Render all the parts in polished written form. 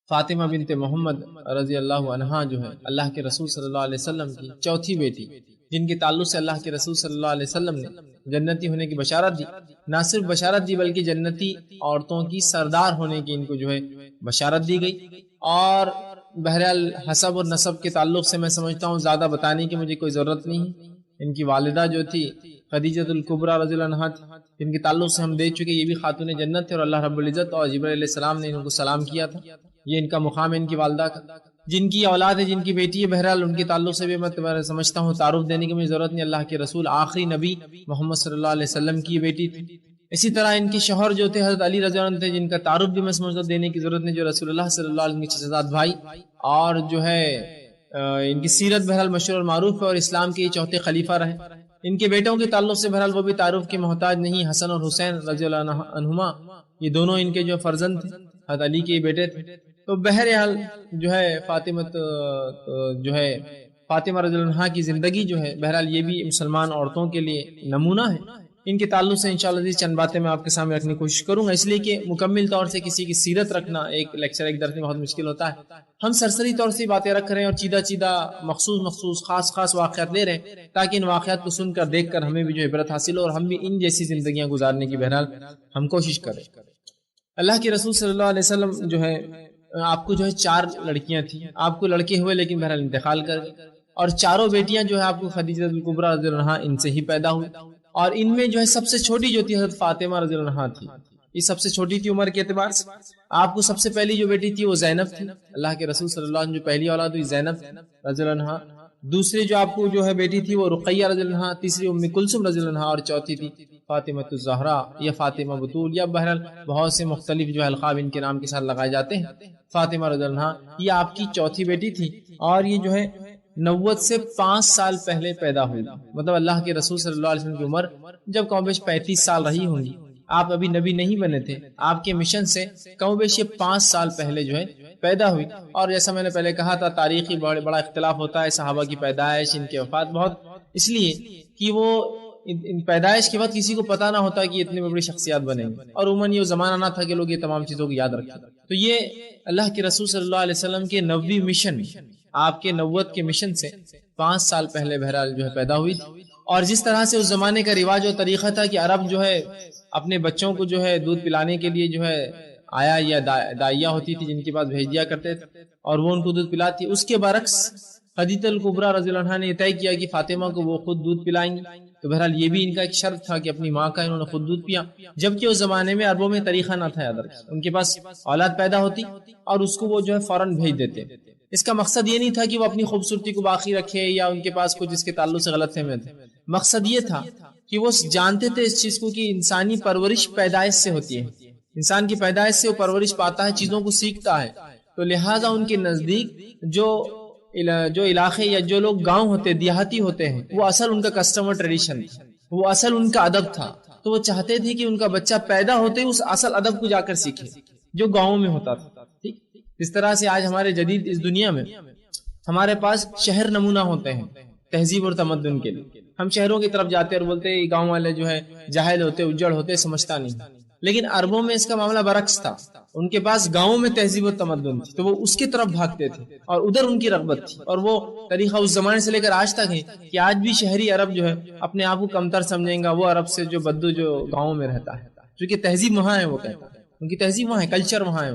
فاطمہ بنت محمد رضی اللہ عنہا جو ہے اللہ کے رسول صلی اللہ علیہ وسلم کی چوتھی بیٹی، جن کے تعلق سے اللہ کے رسول صلی اللہ علیہ وسلم نے جنتی ہونے کی بشارت دی۔ نہ صرف بشارت دی بلکہ جنتی عورتوں کی سردار ہونے کی ان کو جو ہے بشارت دی گئی۔ اور بہرحال حسب اور نسب کے تعلق سے میں سمجھتا ہوں زیادہ بتانے کی مجھے کوئی ضرورت نہیں ہے۔ ان کی والدہ جو تھی خدیجہ الکبریٰ رضی اللہ عنہا، جن کے تعلق سے ہم دیکھ چکے یہ بھی خاتون جنت تھے، اور اللہ رب العزت اور جبرائیل علیہ السلام نے ان کو سلام کیا تھا۔ یہ ان کا مقام ہے ان کی والدہ کا۔ جن کی اولاد ہے، جن کی بیٹی ہے، بہرحال ان کے تعلق سے بھی میں سمجھتا ہوں تعارف دینے کی مجھے ضرورت نہیں۔ اللہ کے رسول آخری نبی محمد صلی اللہ علیہ وسلم کی بیٹی تھی۔ اسی طرح ان کے شوہر جو تھے حضرت علی رضی اللہ عنہ تھے، جن کا تعارف بھی میں سمجھتا ہوں دینے کی ضرورت نہیں، جو رسول اللہ صلی اللہ علیہ وسلم کے چچا زاد بھائی، اور جو ہے ان کی سیرت بہرحال مشہور اور معروف ہے، اور اسلام کے یہ چوتھے خلیفہ رہے۔ ان کے بیٹوں کے تعلق سے بہرحال وہ بھی تعارف کے محتاج نہیں۔ حسن اور حسین رضی اللہ عنہما یہ دونوں ان کے جو فرزند تھے، حضرت علی کے بیٹے تھے۔ تو بہرحال جو ہے فاطمہ رضی اللہ عنہا کی زندگی جو ہے بہرحال یہ بھی مسلمان عورتوں کے لیے نمونہ ہے۔ ان کے تعلق سے انشاءاللہ چند باتیں میں آپ کے سامنے رکھنے کی کوشش کروں گا، اس لیے کہ مکمل طور سے کسی کی سیرت رکھنا ایک لیکچر ایک درس میں بہت مشکل ہوتا ہے۔ ہم سرسری طور سے باتیں رکھ رہے ہیں اور چیدہ مخصوص خاص واقعات لے رہے ہیں، تاکہ ان واقعات کو سن کر دیکھ کر ہمیں بھی جو عبرت حاصل ہو اور ہم بھی ان جیسی زندگیاں گزارنے کی بہرحال ہم کوشش کریں۔ اللہ کے رسول صلی اللہ علیہ وسلم جو ہے آپ کو جو ہے 4 لڑکیاں تھیں، آپ کو لڑکے ہوئے لیکن بہرحال انتقال کر گئے، اور چاروں بیٹیاں جو ہے آپ کو خدیجہ الکبریٰ رضی اللہ عنہا ان سے ہی پیدا ہوئی، اور ان میں جو ہے سب سے چھوٹی جو تھی حضرت فاطمہ رضی اللہ عنہا تھی۔ یہ سب سے چھوٹی تھی عمر کے اعتبار سے۔ آپ کو سب سے پہلی جو بیٹی تھی وہ زینب تھی، اللہ کے رسول صلی اللہ علیہ وسلم جو پہلی اولاد ہوئی زینب رضی اللہ عنہا۔ دوسری جو آپ کو جو ہے بیٹی تھی وہ رقیہ رضی اللہ عنہا، تیسری ام کلثوم رضی اللہ عنہا، اور چوتھی تھی فاطمہ الزہرا یا فاطمہ بطول، یا بہرحال بہت سے مختلف جو ہے القاب ان کے نام کے ساتھ لگائے جاتے ہیں۔ فاطمہ رضی اللہ عنہا یہ آپ کی چوتھی بیٹی تھی، اور یہ جو ہے نبوت سے 5 سال پہلے پیدا ہوئی، مطلب اللہ کے رسول صلی اللہ علیہ وسلم کی عمر جب کم بیش 35 سال رہی ہوں گی، آپ ابھی نبی نہیں بنے تھے، آپ کے مشن سے کم بیش 5 سال پہلے جو ہے پیدا ہوئی۔ اور جیسا میں نے پہلے کہا تھا تاریخی بڑا اختلاف ہوتا ہے، صحابہ کی پیدائش، ان کی وفات، بہت اس لیے کہ وہ ان پیدائش کے بعد کسی کو پتہ نہ ہوتا کہ اتنی بڑی شخصیات بنیں گے، اور عموماً یہ زمانہ نہ تھا کہ لوگ یہ تمام چیزوں کو یاد رکھیں۔ تو یہ اللہ کے رسول صلی اللہ علیہ وسلم کے نبوی مشن، آپ کے نبوت کے مشن سے 5 سال پہلے بہرحال جو ہے پیدا ہوئی تھی۔ اور جس طرح سے اس زمانے کا رواج اور طریقہ تھا کہ عرب جو ہے اپنے بچوں کو جو ہے دودھ پلانے کے لیے جو ہے آیا یا دائیا ہوتی تھی جن کے پاس بھیج دیا کرتے تھے اور وہ ان کو دودھ پلاتی، اس کے برعکس خدیجہ الکبریٰ رضی اللہ عنہا نے طے کیا کہ فاطمہ کو وہ خود دودھ پلائیں گی۔ تو بہرحال یہ بھی ان کا ایک شرط تھا کہ اپنی ماں کا انہوں نے خود دودھ پیا، جبکہ اس زمانے میں عربوں میں طریقہ نہ تھا یاد رکھیں، ان کے پاس اولاد پیدا ہوتی اور اس کو وہ جو ہے فوراً بھیج دیتے۔ اس کا مقصد یہ نہیں تھا کہ وہ اپنی خوبصورتی کو باقی رکھے یا ان کے پاس کچھ اس کے تعلق سے غلط فہمی تھے، مقصد یہ تھا کہ وہ جانتے تھے اس چیز کو کہ انسانی پرورش پیدائش سے ہوتی ہے، انسان کی پیدائش سے وہ پرورش پاتا ہے، چیزوں کو سیکھتا ہے۔ تو لہٰذا ان کے نزدیک جو علاقے یا جو لوگ گاؤں ہوتے دیہاتی ہوتے ہیں، وہ اصل ان کا کسٹمر ٹریڈیشن تھا، وہ اصل ان کا ادب تھا۔ تو وہ چاہتے تھے کہ ان کا بچہ پیدا ہوتے اس اصل ادب کو جا کر سیکھے جو گاؤں میں ہوتا تھا۔ ٹھیک، اس طرح سے آج ہمارے جدید اس دنیا میں ہمارے پاس شہر نمونہ ہوتے ہیں تہذیب اور تمدن کے لیے۔ ہم شہروں کی طرف جاتے اور بولتے ہیں گاؤں والے جو ہے جاہل ہوتے، اجڑ ہوتے، سمجھتا نہیں۔ لیکن عربوں میں اس کا معاملہ برعکس تھا، ان کے پاس گاؤں میں تہذیب و تمدن تھی تو وہ اس کی طرف بھاگتے تھے اور ادھر ان کی رغبت تھی، اور وہ طریقہ اس زمانے سے لے کر آج تک ہے کہ آج بھی شہری عرب جو ہے اپنے آپ کو کمتر سمجھیں گا وہ عرب سے جو بدو جو گاؤں میں رہتا ہے، کیونکہ تہذیب وہاں ہے، وہ کہتا ہے ان کی تہذیب وہاں ہے، کلچر وہاں ہے۔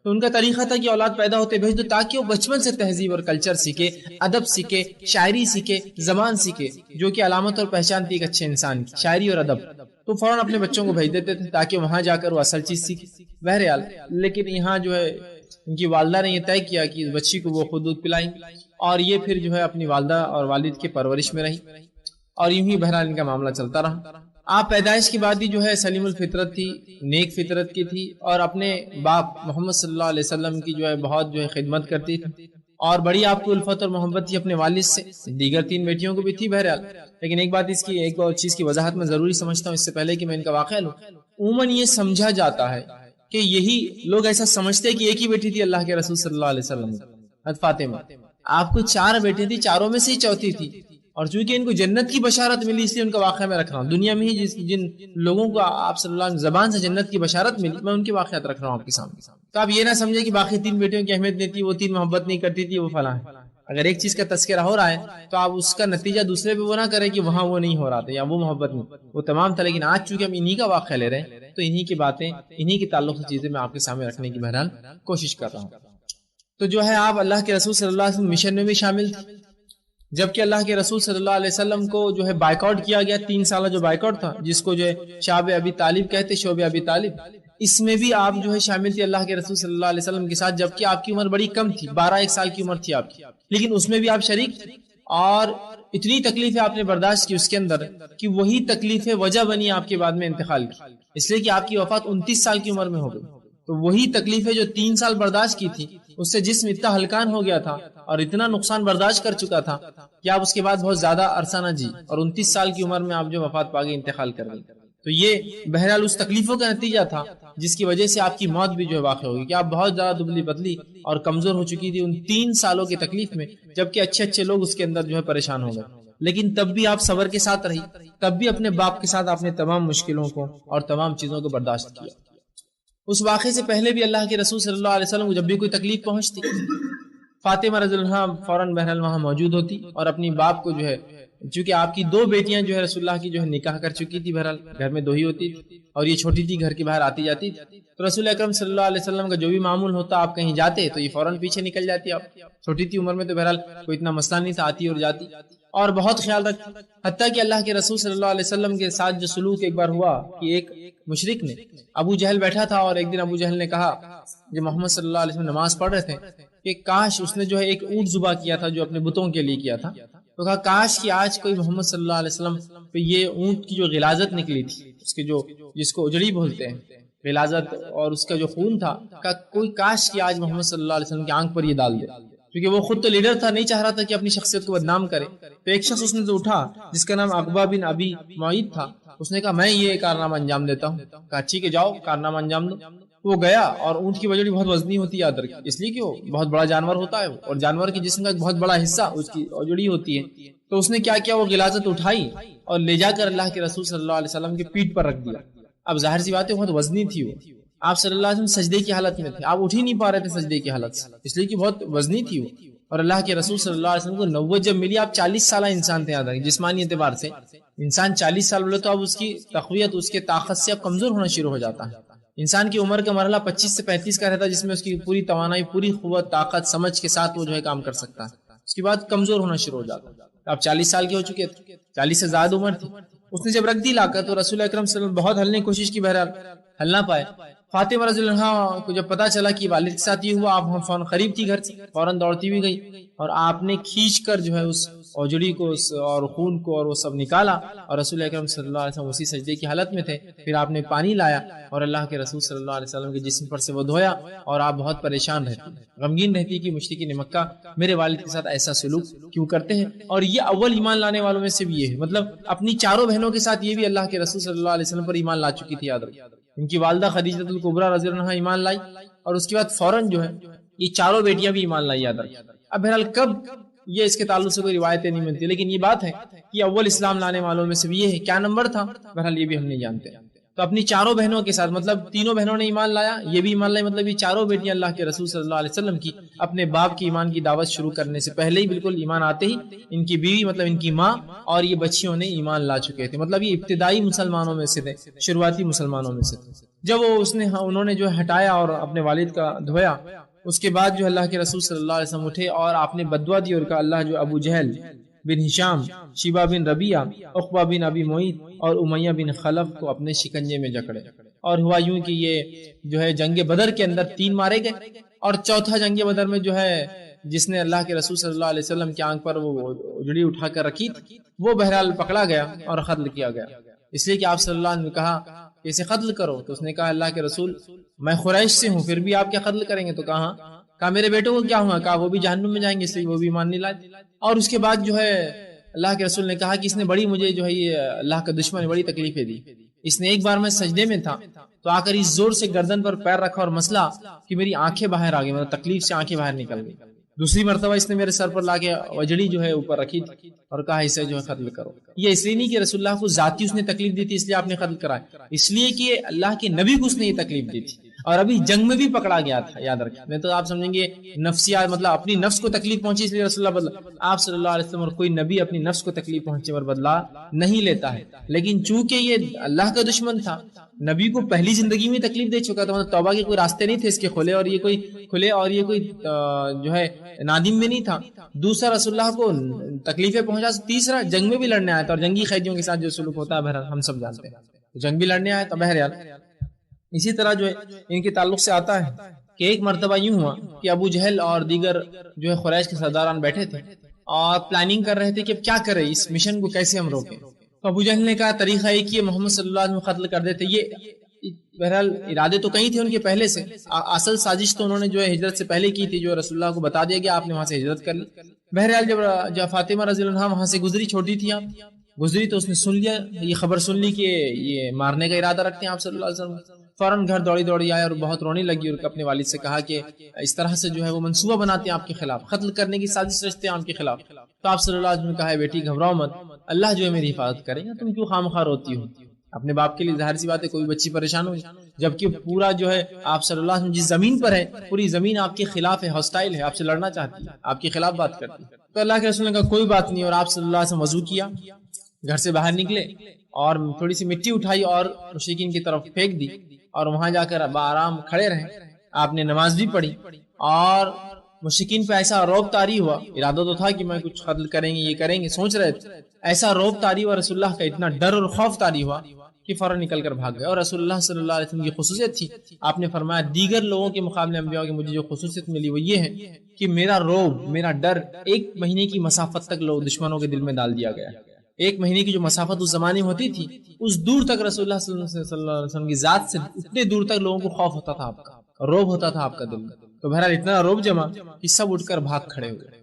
تو ان کا طریقہ تھا کہ اولاد پیدا ہوتے بھیج دو تاکہ وہ بچپن سے تہذیب اور کلچر سیکھے، ادب سیکھے، شاعری سیکھے، زبان سیکھے، جو کہ علامت اور پہچان تھی ایک اچھے انسان کی، شاعری اور ادب۔ تو فوراً اپنے بچوں کو بھیج دیتے تھے تاکہ وہاں جا کر وہ اصل چیز سیکھے۔ بہرحال لیکن یہاں جو ہے ان کی والدہ نے یہ طے کیا کہ اس بچی کو وہ خود دودھ پلائیں، اور یہ پھر جو ہے اپنی والدہ اور والد کے پرورش میں رہی، اور یوں ہی بہرحال ان کا معاملہ چلتا رہا۔ آپ پیدائش کے بعد ہی جو ہے سلیم الفطرت تھی، نیک فطرت کی تھی، اور اپنے باپ محمد صلی اللہ علیہ وسلم کی جو ہے بہت جو ہے خدمت کرتی تھی، اور بڑی آپ کو الفت اور محبت تھی اپنے والد سے، دیگر 3 بیٹیوں کو بھی تھی بہرحال۔ لیکن ایک بات ایک اور چیز کی وضاحت میں ضروری سمجھتا ہوں اس سے پہلے کہ میں ان کا واقعہ لوں۔ عموماً یہ سمجھا جاتا ہے کہ یہی لوگ ایسا سمجھتے کہ ایک ہی بیٹی تھی اللہ کے رسول صلی اللہ علیہ وسلم حضرت فاطمہ۔ آپ کو 4 بیٹے تھی، چاروں میں سے ہی چوتھی تھی، اور چونکہ ان کو جنت کی بشارت ملی اس لیے ان کا واقعہ میں رکھ رہا ہوں. دنیا میں ہی جن لوگوں کو آپ صلی اللہ علیہ وسلم زبان سے جنت کی بشارت ملی میں ان کے واقعات رکھ رہا ہوں آپ کے سامنے. تو آپ یہ نہ سمجھے کہ باقی 3 بیٹیوں کی اہمیت نہیں تھی, وہ 3 محبت نہیں کرتی تھی, وہ فلاں ہے. اگر ایک چیز کا تذکرہ ہو رہا ہے تو آپ اس کا نتیجہ دوسرے پہ وہ نہ کریں کہ وہاں وہ نہیں ہو رہا تھا یا وہ محبت نہیں, وہ تمام تھا. لیکن آج چونکہ ہم انہی کا واقعہ لے رہے ہیں تو انہی کی باتیں, انہی کے تعلق سے چیزیں میں آپ کے سامنے رکھنے کی بہرحال کوشش کر رہا ہوں. تو جو ہے آپ اللہ کے رسول صلی اللہ علیہ وسلم مشن میں بھی شامل تھے, جبکہ اللہ کے رسول صلی اللہ علیہ وسلم کو جو ہے بائیکاٹ کیا گیا, 3 سالہ جو بائیکاٹ تھا جس کو جو ہے شعب ابی طالب کہتے, شعب ابی طالب, اس میں بھی آپ جو ہے شامل تھے اللہ کے رسول صلی اللہ علیہ وسلم کے ساتھ, جبکہ آپ کی عمر بڑی کم تھی, 12 سال کی عمر تھی آپ کی, لیکن اس میں بھی آپ شریک تھے. اور اتنی تکلیفیں آپ نے برداشت کی اس کے اندر کہ وہی تکلیفیں وجہ بنی آپ کے بعد میں انتقال کی, اس لیے کہ آپ کی وفات 29 سال کی عمر میں ہو گئی. تو وہی تکلیفیں جو 3 سال برداشت کی تھی اس سے جسم اتنا ہلکان ہو گیا تھا اور اتنا نقصان برداشت کر چکا تھا کہ آپ اس کے بعد بہت زیادہ عرصہ نہ جی, اور 29 سال کی عمر میں آپ جو وفات پا گئے, انتقال کر گئی. تو یہ بہرحال اس تکلیفوں کا نتیجہ تھا جس کی وجہ سے آپ کی موت بھی جو ہے واقع ہوگی, کہ آپ بہت زیادہ دبلی پتلی اور کمزور ہو چکی تھی ان 3 سالوں کی تکلیف میں, جبکہ اچھے اچھے لوگ اس کے اندر جو ہے پریشان ہو گئے. لیکن تب بھی آپ صبر کے ساتھ رہی, تب بھی اپنے باپ کے ساتھ آپ نے تمام مشکلوں کو اور تمام چیزوں کو برداشت کیا. اس واقعے سے پہلے بھی اللہ کے رسول صلی اللہ علیہ وسلم کو جب بھی کوئی تکلیف پہنچتی فاطمہ رضی اللہ عنہا فوراً بہرحال وہاں موجود ہوتی اور اپنی باپ کو جو ہے, چونکہ آپ کی 2 بیٹیاں جو ہے رسول اللہ کی جو ہے نکاح کر چکی تھی, بہرحال گھر میں 2 ہی ہوتی تھی اور یہ چھوٹی تھی, گھر کے باہر آتی جاتی تھی. تو رسول اکرم صلی اللہ علیہ وسلم کا جو بھی معمول ہوتا, آپ کہیں جاتے تو یہ فوراً پیچھے نکل جاتی. آپ چھوٹی تھی عمر میں تو بہرحال کوئی اتنا مسئلہ نہیں تھا, آتی اور جاتی اور بہت خیال رکھتی. حتیٰ کہ اللہ کے رسول صلی اللہ علیہ وسلم کے ساتھ جو سلوک ایک بار ہوا کہ ایک مشرک نے, ابو جہل بیٹھا تھا اور ایک دن ابو جہل نے کہا جب محمد صلی اللہ علیہ وسلم نماز پڑھ رہے تھے کہ کاش اس نے جو ہے ایک اونٹ ذبح کیا تھا جو اپنے بتوں کے لیے کیا تھا, تو کہا کاش کہ آج کوئی محمد صلی اللہ علیہ وسلم پہ یہ اونٹ کی جو غلاظت نکلی تھی, اس کے جو جس کو اجڑی بولتے ہیں غلاظت, اور اس کا جو خون تھا, کہ کوئی کاش کہ آج محمد صلی اللہ علیہ وسلم کی آنکھ پر یہ ڈال دے, کیونکہ وہ خود تو لیڈر تھا, نہیں چاہ رہا تھا کہ اپنی شخصیت کو بدنام کرے. تو ایک شخص اس نے تو اٹھا جس کا نام عقبہ بن ابی معیط تھا, اس نے کہا میں یہ کارنامہ انجام دیتا ہوں. کہا ٹھیک ہے جاؤ کارنامہ انجام دو. وہ گیا اور اونٹ کی بجڑی بہت وزنی ہوتی ہے یاد رکھیں, اس لیے کہ وہ بہت بڑا جانور ہوتا ہے اور جانور کے جسم کا ایک بہت بڑا حصہ اس کی بجڑی ہوتی ہے. تو اس نے کیا کیا, وہ غلاظت اٹھائی اور لے جا کر اللہ کے رسول صلی اللہ علیہ وسلم کے پیٹھ پر رکھ دیا. اب ظاہر سی بات ہے بہت وزنی تھی, وہ آپ صلی اللہ علیہ وسلم سجدے کی حالت میں تھے, آپ اٹھ ہی نہیں پا رہے تھے سجدے کی حالت سے, اس لیے کہ بہت وزنی تھی وہ. اور اللہ کے رسول صلی اللہ علیہ وسلم کو نبوت جب ملی, آپ 40 سالہ انسان تھے, یاد رکھیں جسمانی اعتبار سے انسان 40 سال بولے تو اب اس کی تقویت, اس کے طاقت سے اب کمزور ہونا شروع ہو جاتا ہے. انسان کی عمر کا مرحلہ 25 سے 35 کا رہتا ہے, جس میں اس کی پوری توانائی, پوری قوت, طاقت, سمجھ کے ساتھ وہ جو ہے کام کر سکتا ہے. اس کے بعد کمزور ہونا شروع ہو جاتا ہے. آپ 40 سال کے ہو چکے تھے, 40 سے زیادہ عمر تھی. اس نے جب رکھ دی لا کر تو رسول اکرم صلی اللہ علیہ وسلم بہت ہلنے کی کوشش کی, بہرحال ہل نہ پائے. فاطمہ رضی اللہ عنہا کو جب پتا چلا کہ والد کے ساتھ یہ ہوا, آپ فوراً قریب تھی گھر سے, فوراً دوڑتی بھی گئی اور آپ نے کھینچ کر جو ہے اس اوجڑی کو اور خون کو اور وہ سب نکالا, اور رسول اکرم صلی اللہ علیہ وسلم اسی سجدے کی حالت میں تھے. پھر آپ نے پانی لایا اور اللہ کے رسول صلی اللہ علیہ وسلم کے جسم پر سے وہ دھویا, اور آپ بہت پریشان رہتی, غمگین رہتی کہ مشرکین مکہ میرے والد کے ساتھ ایسا سلوک کیوں کرتے ہیں. اور یہ اول ایمان لانے والوں میں سے بھی یہ ہے, مطلب اپنی 4 بہنوں کے ساتھ یہ بھی اللہ کے رسول صلی اللہ علیہ وسلم پر ایمان لا چکی تھی. یاد رکھیں ان کی والدہ خدیجہ الکبریٰ رضی اللہ عنہا ایمان لائی, اور اس کے بعد فوراً جو ہے یہ 4 بیٹیاں بھی ایمان لائی. یاد رکھیں اب بہرحال کب یہ اس کے تعلق سے کوئی روایتیں نہیں ملتی, لیکن یہ بات ہے کہ اول اسلام لانے والوں میں سے بھی یہ ہے. کیا نمبر تھا بہرحال یہ بھی ہم نہیں جانتے. تو اپنی 4 بہنوں کے ساتھ, مطلب 3 بہنوں نے ایمان لایا, یہ بھی ایمان لائی, مطلب یہ 4 بیٹیاں اللہ کے رسول صلی اللہ علیہ وسلم کی اپنے باپ کی ایمان کی دعوت شروع کرنے سے پہلے ہی, بالکل ایمان آتے ہی ان کی بیوی مطلب ان کی ماں اور یہ بچیوں نے ایمان لا چکے تھے. مطلب یہ ابتدائی مسلمانوں میں سے تھے, شروعاتی مسلمانوں میں سے تھے. جب انہوں نے جو ہٹایا اور اپنے والد کا دھویا, اس کے بعد جو اللہ کے رسول صلی اللہ علیہ وسلم اٹھے اور آپ نے بدعا دی اور کہا اللہ جو ابو جہل بن ہشام, شیبہ بن ربیعہ, عقبہ بن ابی معیط اور امیہ بن خلف کو اپنے شکنجے میں جکڑے. اور ہوا یوں کہ یہ جو ہے جنگ بدر کے اندر 3 مارے گئے, اور چوتھا جنگ بدر میں جو ہے جس نے اللہ کے رسول صلی اللہ علیہ وسلم کی آنکھ پر وہ اجڑی اٹھا کر رکھی تھی, وہ بہرحال پکڑا گیا اور قتل کیا گیا. اس لیے کہ آپ صلی اللہ علیہ وسلم نے کہا کہ اسے قتل کرو, تو اس نے کہا اللہ کے رسول میں قریش سے ہوں, پھر بھی آپ کیا قتل کریں گے؟ تو کہا میرے بیٹوں کو کیا ہوا؟ کہا وہ بھی جہنم میں جائیں گے, اس لیے وہ بھی ایمان نہیں لائے. اور اس کے بعد جو ہے اللہ کے رسول نے کہا کہ اس نے بڑی مجھے جو ہے یہ اللہ کا دشمن بڑی تکلیفیں دی. اس نے ایک بار میں سجدے میں تھا تو آ کر اس زور سے گردن پر پیر رکھا اور مسئلہ کہ میری آنکھیں باہر آ گئی, مطلب تکلیف سے آنکھیں باہر نکل گئی. دوسری مرتبہ اس نے میرے سر پر لا کے وجڑی جو ہے اوپر رکھی تھی اور کہا اسے جو ہے قتل کرو. یہ اس لیے نہیں کہ رسول اللہ کو ذاتی اس نے تکلیف دی تھی اس لیے آپ نے قتل کرایا، اس لیے کہ اللہ کے نبی کو اس نے یہ تکلیف دی تھی اور ابھی جنگ میں بھی پکڑا گیا تھا. یاد رکھیں، نہیں تو آپ سمجھیں گے نفسیات مطلب اپنی نفس کو تکلیف پہنچی اس لیے رسول اللہ بدلا. آپ صلی اللہ علیہ وسلم اور کوئی نبی اپنی نفس کو تکلیف پہنچے پر بدلا نہیں لیتا ہے. لیکن چونکہ یہ اللہ کا دشمن تھا، نبی کو پہلی زندگی میں تکلیف دے چکا تھا، مطلب توبہ کے کوئی راستے نہیں تھے اس کے کھلے، اور یہ کوئی جو ہے نادم میں نہیں تھا. دوسرا رسول اللہ کو تکلیفیں پہنچا، تیسرا جنگ میں بھی لڑنے آیا تھا، اور جنگی قیدیوں کے ساتھ جو سلوک ہوتا ہے بہرحال ہم سب جانتے ہیں، جنگ بھی لڑنے آیا تھا. بہرحال اسی طرح جو ہے ان کے تعلق سے آتا ہے کہ ایک مرتبہ یوں ہوا کہ ابو جہل اور دیگر جو ہے قریش کے سرداران بیٹھے تھے اور پلاننگ کر رہے تھے کہ کیا کریں، اس مشن کو کیسے ہم روکیں. تو ابو جہل نے کہا طریقہ ایک یہ محمد صلی اللہ علیہ وسلم قتل کر دیتے. یہ بہرحال ارادے تو کئی تھے ان کے پہلے سے، اصل سازش تو انہوں نے جو ہے ہجرت سے پہلے کی تھی، جو رسول اللہ کو بتا دیا گیا، آپ نے وہاں سے ہجرت کر لی. بہرحال جب فاطمہ رضی اللہ عنہا وہاں سے گزری، چھوٹی تھی آپ، گزری تو اس نے سن لیا، یہ خبر سن لی کہ یہ مارنے کا ارادہ رکھتے ہیں آپ صلی اللہ علیہ وسلم. فوراً گھر دوڑی آئے اور بہت رونے لگی اور اپنے والد سے کہا کہ اس طرح سے جو ہے وہ منصوبہ بناتے ہیں آپ کے خلاف، قتل کرنے کی سازش رچتے ہیں آپ کے خلاف. تو آپ صلی اللہ علیہ وسلم نے کہا ہے بیٹی گھبراؤ مت، اللہ جو ہے میری حفاظت کرے گا، تم کیوں خامخواہ روتی ہو. اپنے باپ کے لیے ظاہر سی بات ہے کوئی بچی پریشان ہوئی، جبکہ پورا جو ہے آپ صلی اللہ علیہ وسلم جس زمین پر ہے پوری زمین آپ کے خلاف ہے، ہاسٹائل ہے، آپ سے لڑنا چاہتی ہے، آپ کے خلاف بات کرتی ہے. تو اللہ کے رسول نے کہا کوئی بات نہیں، اور آپ صلی اللہ علیہ وسلم وضو کیا، گھر سے باہر نکلے اور تھوڑی سی مٹی اٹھائی اور مشرکین کی طرف پھینک دی اور وہاں جا کر آرام کھڑے رہے. آپ نے نماز بھی پڑھی اور مشرکین پہ ایسا روب طاری ہوا، ارادہ تو تھا کہ میں کچھ قتل کریں گے، یہ کریں گے، سوچ رہے تھے، ایسا روب طاری ہوا، رسول اللہ کا اتنا ڈر اور خوف طاری ہوا کہ فوراً نکل کر بھاگ گئے. اور رسول اللہ صلی اللہ علیہ وسلم کی خصوصیت تھی، آپ نے فرمایا دیگر لوگوں کے مقابلے انبیاء کی مجھے جو خصوصیت ملی وہ یہ ہے کہ میرا روب، میرا ڈر 1 مہینے کی مسافت تک لوگ دشمنوں کے دل میں ڈال دیا گیا. 1 مہینے کی جو مسافت اس زمانے میں ہوتی تھی، اس دور تک رسول اللہ صلی اللہ علیہ وسلم کی ذات سے اتنے دور تک لوگوں کو خوف ہوتا تھا، آپ کا روب ہوتا تھا آپ کا دل میں. تو بہرحال اتنا روب جمع کہ سب اٹھ کر بھاگ کھڑے ہوئے.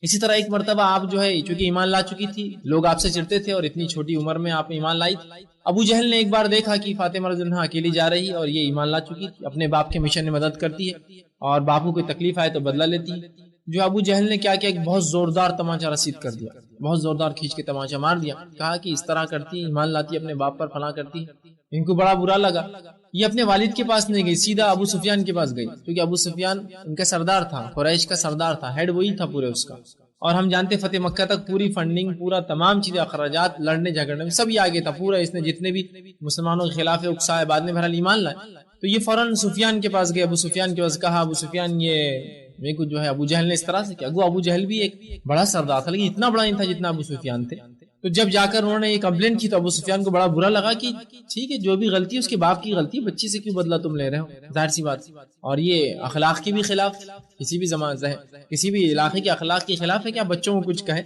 اسی طرح ایک مرتبہ آپ جو ہے چونکہ ایمان لا چکی تھی، لوگ آپ سے چڑھتے تھے اور اتنی چھوٹی عمر میں آپ ایمان لائی تھی. ابو جہل نے ایک بار دیکھا کہ فاطمہ رضی اللہ عنہا اکیلی جا رہی ہے اور یہ ایمان لا چکی تھی، اپنے باپ کے مشن میں مدد کرتی ہے اور باپ کو کوئی تکلیف آئے تو بدلہ لیتی ہے. جو ابو جہل نے کیا کیا، ایک بہت زوردار تماچا رسید کر دیا، بہت زوردار کھینچ کے تماچا مار دیا، کہا کہ اس طرح کرتی، ایمان لاتی، اپنے باپ پر فلاں کرتی. ان کو بڑا برا لگا. یہ اپنے والد کے پاس نہیں گئی، سیدھا ابو سفیان کے پاس گئی، کیونکہ ابو سفیان ان کا سردار تھا، قریش کا سردار تھا، ہیڈ وہی تھا پورے اس کا. اور ہم جانتے فتح مکہ تک پوری فنڈنگ، پورا تمام چیزیں، اخراجات، لڑنے جھگڑنے میں سب یہ آگے تھا پورا. اس نے جتنے بھی مسلمانوں کے خلاف اکسائے، بعد میں بہرحال ایمان لائے. تو یہ فوراً سفیان کے پاس گئے، ابو سفیان کے پاس کہا ابو سفیان یہ میرے کو جو ہے ابو جہل نے اس طرح سے کیا. ابو جہل بھی ایک بڑا سردار تھا لیکن اتنا بڑا نہیں تھا جتنا ابو سفیان تھے. تو جب جا کر انہوں نے یہ کمپلین کی تو ابو سفیان کو بڑا برا لگا کہ ٹھیک ہے جو بھی غلطی ہے اس کے باپ کی غلطی، بچی سے کیوں بدلہ تم لے رہے ہو، ظاہر سی بات. اور یہ اخلاق کے بھی خلاف، کسی بھی زمانے کسی بھی علاقے کے اخلاق کے خلاف ہے کہ آپ بچوں کو کچھ کہیں.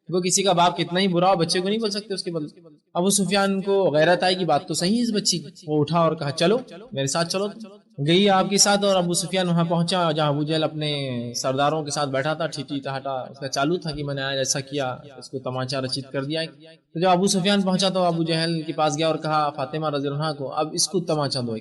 وہ کسی کا باپ کتنا ہی برا ہو، بچے کو نہیں بول سکتے اس کے بدلے. ابو سفیان کو غیرت آئی کہ بات تو صحیح ہے اس بچی کی. وہ اٹھا اور کہا چلو میرے ساتھ چلو. گئی آپ کے ساتھ اور ابو سفیان وہاں پہنچا جہاں ابو جہل اپنے سرداروں کے ساتھ بیٹھا تھا. ٹھیٹی ٹہاٹا اس کا چالو تھا کہ میں نے آج ایسا کیا، اس کو تماچا رچیت کر دیا. تو جب ابو سفیان پہنچا تو ابو جہل کے پاس گیا اور کہا فاطمہ رضی اللہ عنہا کو اب اس کو تماچا دو.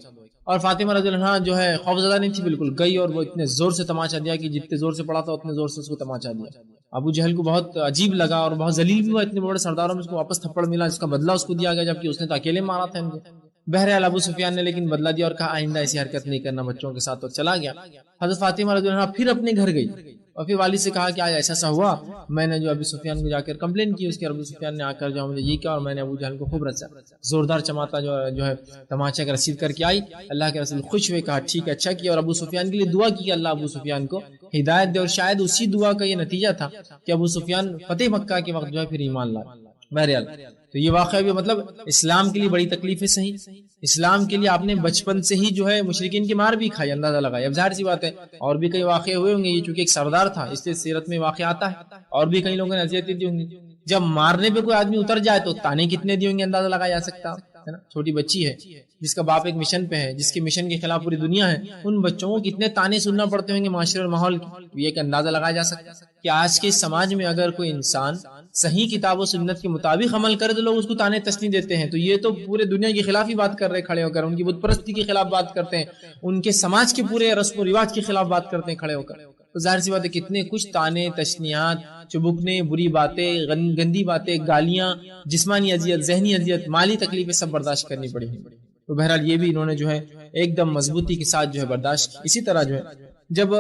اور فاطمہ رضی اللہ عنہا جو ہے خوف زدہ نہیں تھی بالکل، گئی اور وہ اتنے زور سے تماچا دیا کہ جتنے زور سے پڑا تھا اتنے زور سے اس کو تماچا دیا. ابو جہل کو بہت عجیب لگا اور بہت ذلیل بھی ہوا، اتنے بڑے سرداروں میں اس کو واپس تھپڑ ملا، اس کا بدلہ اس کو دیا گیا جبکہ اس نے تو اکیلے مارا تھا ان کو. بہرحال ابو سفیان نے لیکن بدلہ دیا اور کہا آئندہ ایسی حرکت نہیں کرنا بچوں کے ساتھ، اور چلا گیا. حضرت فاطمہ رضی اللہ عنہا پھر اپنے گھر گئی اور پھر والد سے کہا کہ آج ایسا ہوا، میں نے جو ابو سفیان کو جا کر کمپلین کی. اس کے ابو سفیان نے آ کر جو مجھے یہ کہا اور میں نے ابو جہل کو خوب رچا، زوردار چماتا جو ہے تماچا کا رسید کر کے آئی. اللہ کے رسول خوش ہوئے، کہا ٹھیک ہے اچھا کیا، اور ابو سفیان کے لیے دعا کی اللہ ابو سفیان کو ہدایت دے. اور شاید اسی دعا کا یہ نتیجہ تھا کہ ابو سفیان فتح مکہ کے وقت جو ہے پھر ایمان لائے. بہرحال تو یہ واقعہ بھی مطلب اسلام کے لیے بڑی تکلیفیں صحیح، اسلام کے لیے آپ نے بچپن سے ہی جو ہے مشرکین کی مار بھی کھائی، اندازہ لگایا. اب ظاہر سی بات ہے اور بھی کئی واقعے ہوئے ہوں گے، یہ چونکہ ایک سردار تھا اس لیے سیرت میں واقعہ آتا ہے، اور بھی کئی لوگوں نے اذیتیں دی ہوں گی. جب مارنے پہ کوئی آدمی اتر جائے تو تانے کتنے دی ہوں گے اندازہ لگایا جا سکتا ہے نا. چھوٹی بچی ہے جس کا باپ ایک مشن پہ ہے، جس کے مشن کے خلاف پوری دنیا ہے، ان بچوں کو کتنے تانے سننا پڑتے ہوں گے معاشرے اور ماحول کی. یہ ایک اندازہ لگایا جا سکتا ہے کہ آج کے سماج میں اگر کوئی انسان صحیح کتاب و سنت کے مطابق عمل کرے تو لوگ اس کو تانے تسلی دیتے ہیں. تو یہ تو پورے دنیا کے خلاف ہی بات کر رہے کھڑے ہو کر، ان کی بت پرستی کے خلاف بات کرتے ہیں، ان کے سماج کے پورے رسم و رواج کے خلاف بات کرتے ہیں کھڑے ہو کر. تو ظاہر سی بات ہے کتنے کچھ تانے، تشنیات، چبکنے، بری باتیں، گندی باتیں، گالیاں، جسمانی اذیت، ذہنی اذیت، مالی تکلیفیں سب برداشت کرنی پڑی ہیں. تو بہرحال یہ بھی انہوں نے جو ہے ایک دم مضبوطی کے ساتھ جو ہے برداشت کی. اسی طرح جو ہے جب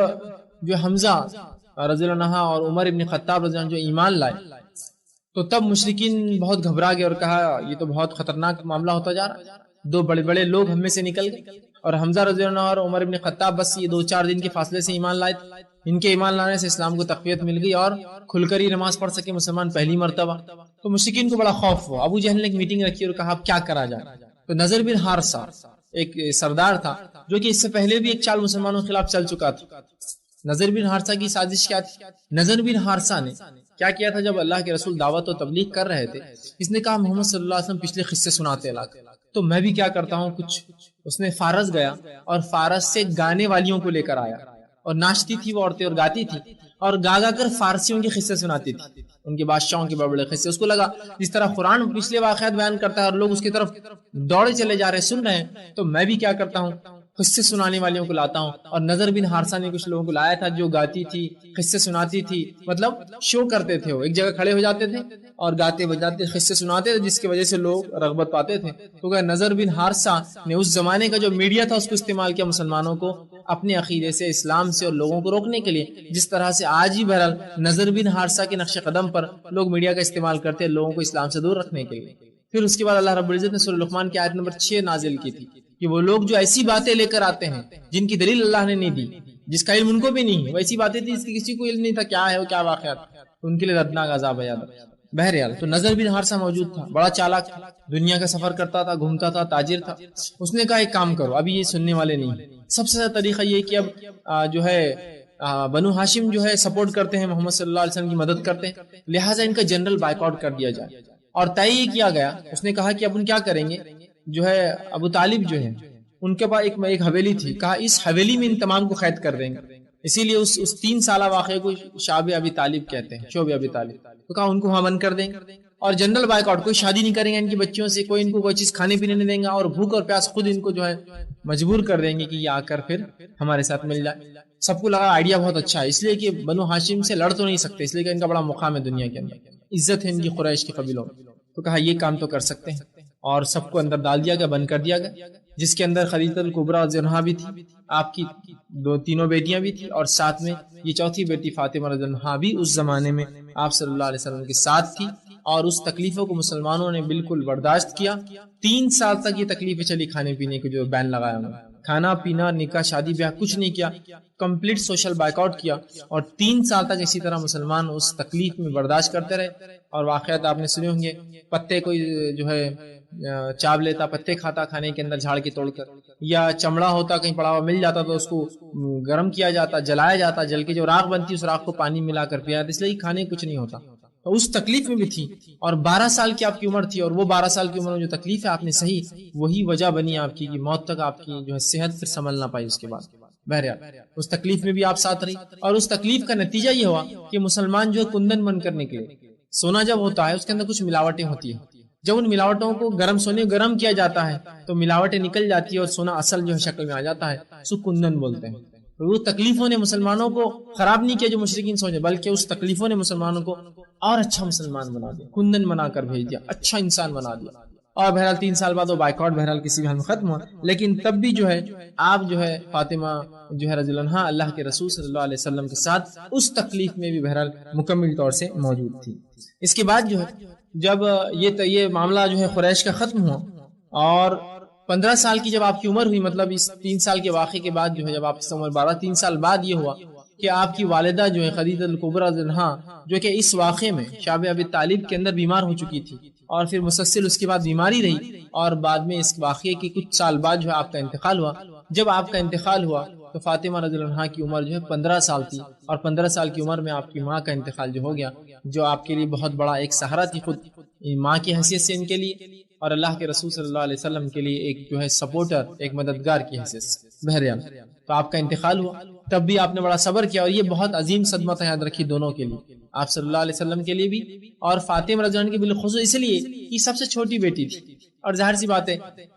جو حمزہ رضی اللہ عنہ اور عمر ابن خطاب رضی اللہ عنہ جو ایمان لائے تو تب مشرکین بہت گھبرا گئے اور کہا یہ تو بہت خطرناک معاملہ ہوتا جا رہا ہے. دو بڑے بڑے لوگ ہم میں سے نکل گئے اور حمزہ رضی اللہ عنہ اور عمر ابن خطاب بس یہ 2-4 دن کے فاصلے سے ایمان لائے تھے. ان کے ایمان لانے سے اسلام کو تقویت مل گئی اور کھل کر ہی نماز پڑھ سکے مسلمان پہلی مرتبہ. تو مشرکین کو بڑا خوف ہوا. ابو جہل نے ایک میٹنگ رکھی اور کہا اب کیا کرا جائے. تو نضر بن حارثہ ایک سردار تھا جو کہ اس سے پہلے بھی ایک چال مسلمانوں کے خلاف چل چکا تھا. نضر بن حارثہ کی سازش کیا تھی؟ نضر بن حارثہ نے کیا کیا تھا جب اللہ کے رسول دعوت و تبلیغ کر رہے تھے اس نے کہا محمد صلی اللہ علیہ وسلم پچھلے قصے سناتے علاقے تو میں بھی کیا کرتا ہوں کچھ. اس نے فارس گیا اور فارس سے گانے والیوں کو لے کر آیا اور ناچتی تھی وہ عورتیں اور گاتی تھی اور گا گا کر فارسیوں کے قصے سناتی تھی ان کے بادشاہوں کے بڑے بڑے قصے. اس کو لگا جس طرح قرآن پچھلے واقعات بیان کرتا ہے اور لوگ اس کی طرف دوڑے چلے جا رہے سن رہے ہیں تو میں بھی کیا کرتا ہوں قصے سنانے والیوں کو لاتا ہوں. اور نضر بن حارثہ نے کچھ لوگوں کو لایا تھا جو گاتی تھی قصے سناتی تھی مطلب شو کرتے تھے. وہ ایک جگہ کھڑے ہو جاتے تھے اور گاتے بجاتے قصے سناتے تھے جس کی وجہ سے لوگ رغبت پاتے تھے. تو کہ نضر بن حارثہ نے اس زمانے کا جو میڈیا تھا اس کو استعمال کیا مسلمانوں کو اپنے عقیدے سے اسلام سے اور لوگوں کو روکنے کے لیے. جس طرح سے آج ہی بہرحال نضر بن حارثہ کے نقش قدم پر لوگ میڈیا کا استعمال کرتے ہیں لوگوں کو اسلام سے دور رکھنے کے لیے. پھر اس کے بعد اللہ رب العزت نے سورہ لقمان کی آیت نمبر 6 نازل کی تھی کہ وہ لوگ جو ایسی باتیں لے کر آتے ہیں جن کی دلیل اللہ نے نہیں دی جس کا علم ان کو بھی نہیں ہے ویسی باتیں تھی اس کی کسی کو علم نہیں تھا کیا ہے وہ کیا واقعات ان کے لیے دردناک عذاب ہے. بہرحال تو نضر بن حارثہ موجود تھا بڑا چالاک تھا دنیا کا سفر کرتا تھا گھومتا تھا تاجر تھا. اس نے کہا ایک کام کرو ابھی یہ سننے والے نہیں. سب سے زیادہ طریقہ یہ کہ اب جو ہے بنو ہاشم جو ہے سپورٹ کرتے ہیں محمد صلی اللہ علیہ وسلم کی مدد کرتے ہیں لہٰذا ان کا جنرل بائیک آؤٹ کر دیا جائے. اور طے یہ کیا گیا اس نے کہا کہ اب ان کیا کریں گے جو ہے ابو طالب جو ہے ان کے پاس ایک حویلی تھی کہا اس حویلی میں ان تمام کو قید کر دیں گے. اسی لیے اس 3 سالہ واقعے کو شعب ابی طالب کہتے ہیں شعب ابی طالب. تو کہا ان کو وہاں بند کر دیں گے اور جنرل بائیک آؤٹ کوئی شادی نہیں کریں گے ان کی بچیوں سے کوئی ان کو کوئی چیز کھانے پینے نہیں دیں گا اور بھوک اور پیاس خود ان کو جو ہے مجبور کر دیں گے کہ یہ آ کر پھر ہمارے ساتھ مل جائے. سب کو لگا آئیڈیا بہت اچھا ہے اس لیے کہ بنو ہاشم سے لڑ تو نہیں سکتے اس لیے کہ ان کا بڑا مقام ہے دنیا کے اندر عزت ہے ان کی قریش کے قبیلوں میں. تو کہا یہ کام تو کر سکتے ہیں اور سب کو اندر ڈال دیا گیا بند کر دیا گیا جس کے اندر خدیجہ الکبریٰ رضی اللہ عنہا بھی تھی آپ کی تینوں بیٹیاں بھی تھی اور ساتھ میں یہ چوتھی بیٹی فاطمہ رضی اللہ عنہا بھی اس زمانے میں آپ صلی اللہ علیہ وسلم کے ساتھ تھی. اور اس تکلیفوں کو مسلمانوں نے بالکل برداشت کیا. 3 سال تک یہ تکلیفیں چلی کھانے پینے کو جو بین لگایا انہوں نے کھانا پینا نکاح شادی بیاہ کچھ نہیں کیا کمپلیٹ سوشل بائیک آؤٹ کیا اور 3 سال تک اسی طرح مسلمان اس تکلیف میں برداشت کرتے رہے. اور واقعات آپ نے سنے ہوں گے پتے کوئی جو ہے چاپ لیتا پتے کھاتا کھانے کے اندر جھاڑ کے توڑ کر یا چمڑا ہوتا کہیں پڑا ہوا مل جاتا تو اس کو گرم کیا جاتا جلایا جاتا جل کے جو راکھ بنتی اس راکھ کو پانی ملا کر پیا جاتا اس لیے کھانے کچھ نہیں ہوتا. اس تکلیف میں بھی تھی اور 12 سال کی آپ کی عمر تھی اور وہ 12 سال کی عمر میں جو تکلیف ہے آپ نے صحیح وہی وجہ بنی آپ کی کہ موت تک آپ کی جو ہے صحت پھر سنبھل نہ پائی اس کے بعد. بہرحال اس تکلیف میں بھی آپ ساتھ رہی اور اس تکلیف کا نتیجہ یہ ہوا کہ مسلمان جو ہے کندن بن کر نکلے. سونا جب ہوتا ہے اس کے اندر کچھ ملاوٹیں ہوتی ہیں جب ان ملاوٹوں کو سونے گرم کیا جاتا ہے تو ملاوٹیں نکل جاتی ہے اور سونا اصل جو ہے شکل میں آ جاتا ہے سو کندن بولتے ہیں. وہ تکلیفوں نے مسلمانوں کو خراب نہیں کیا جو مشرکین سوچے بلکہ اس تکلیفوں نے مسلمانوں کو اور اچھا مسلمان بنا دیا کندن بنا کر بھیج دیا اچھا انسان بنا دیا. اور بہرحال 3 سال بعد وہ بائیک آؤٹ بہرحال کسی بھی حال میں ختم ہوا لیکن تب بھی جو ہے آپ جو ہے فاطمہ جو ہے رضی اللہ عنہا اللہ کے رسول صلی اللہ علیہ وسلم کے ساتھ اس تکلیف میں بھی بہرحال مکمل طور سے موجود تھی. اس کے بعد جو ہے جب یہ معاملہ جو ہے قریش کا ختم ہوا اور 15 سال کی جب آپ کی عمر ہوئی مطلب اس 3 سال کے واقعے کے بعد جو ہے جب آپ کی عمر 3 سال بعد یہ ہوا کہ آپ کی والدہ جو ہے خدیجہ الکبریٰ رضی اللہ عنہا جو کہ اس واقعے میں شعب ابی طالب کے اندر بیمار ہو چکی تھی اور پھر مسلسل اس کے بعد بیماری رہی اور بعد میں اس واقعے کے کچھ سال بعد جو ہے آپ کا انتقال ہوا. جب آپ کا انتقال ہوا تو فاطمہ رضی اللہ عنہا کی عمر جو ہے 15 سال تھی اور 15 سال کی عمر میں آپ کی ماں کا انتقال جو ہو گیا جو آپ کے لیے بہت بڑا ایک سہارا تھی خود ماں کی حیثیت سے ان کے لیے اور اللہ کے رسول صلی اللہ علیہ وسلم کے لیے ایک جو ہے سپورٹر ایک مددگار کی حیثیت سے. بہرحال تو آپ کا انتقال ہوا تب بھی آپ نے بڑا صبر کیا اور یہ بہت عظیم صدمہ تھا یاد رکھی دونوں کے لیے آپ صلی اللہ علیہ وسلم کے لیے بھی اور فاطمہ رضی اللہ عنہا کی بالخصوص اس لیے کہ سب سے چھوٹی بیٹی تھی اور ظاہر سی بات ہے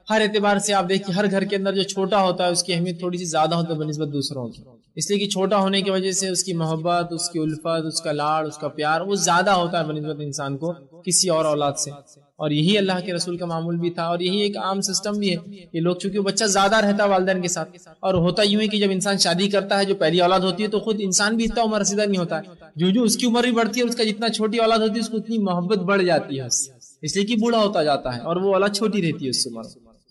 ہر اعتبار سے آپ دیکھیں ہر گھر کے اندر جو چھوٹا ہوتا ہے اس کی اہمیت تھوڑی سی زیادہ ہوتی ہے بنسبت دوسروں کی اس لیے کہ چھوٹا ہونے کی وجہ سے اس کی محبت، اس کی الفت، اس کا لاڑ، اس کا پیار وہ زیادہ ہوتا ہے بنسبت انسان کو کسی اور اولاد سے. اور یہی اللہ کے رسول کا معمول بھی تھا، اور یہی ایک عام سسٹم بھی ہے کہ لوگ چونکہ بچہ زیادہ رہتا ہے والدین کے ساتھ، اور ہوتا یوں ہے کہ جب انسان شادی کرتا ہے جو پہلی اولاد ہوتی ہے تو خود انسان بھی اتنا عمر رسیدہ نہیں ہوتا ہے، جو اس کی عمر بھی بڑھتی ہے اس کا جتنا چھوٹی اولاد ہوتی ہے اس کو اتنی محبت بڑھ جاتی ہے اس لیے کہ بوڑھا ہوتا جاتا ہے اور وہ اولاد چھوٹی رہتی ہے اس سے.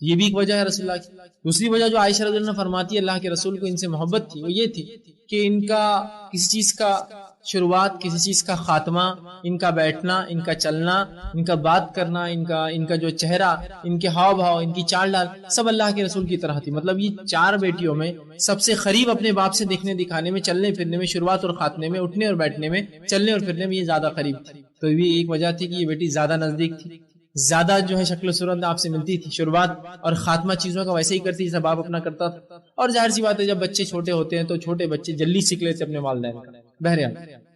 یہ بھی ایک وجہ ہے رسول اللہ کی. دوسری وجہ جو عائشہ رضی اللہ عنہ فرماتی ہے اللہ کے رسول کو ان سے محبت تھی، وہ یہ تھی کہ ان کا کسی چیز کا شروعات، کسی چیز کا خاتمہ، ان کا بیٹھنا، ان کا چلنا، ان کا بات کرنا، ان کا جو چہرہ، ان کے ہاؤ بھاؤ، ان کی چال ڈال سب اللہ کے رسول کی طرح تھی. مطلب یہ 4 بیٹیوں میں سب سے قریب اپنے باپ سے دیکھنے دکھانے میں، چلنے پھرنے میں، شروعات اور خاتمے میں، اٹھنے اور بیٹھنے میں، چلنے اور پھرنے میں یہ زیادہ قریب تھی. تو یہ ایک وجہ تھی کہ یہ بیٹی زیادہ نزدیک تھی، زیادہ جو ہے شکل و صورت آپ سے ملتی تھی، شروعات اور خاتمہ چیزوں کا ویسے ہی کرتی جیسا باپ اپنا کرتا تھا. اور ظاہر سی بات ہے جب بچے چھوٹے ہوتے ہیں تو چھوٹے بچے جلدی سیکھ لیتے اپنے والدین کا. بہرحال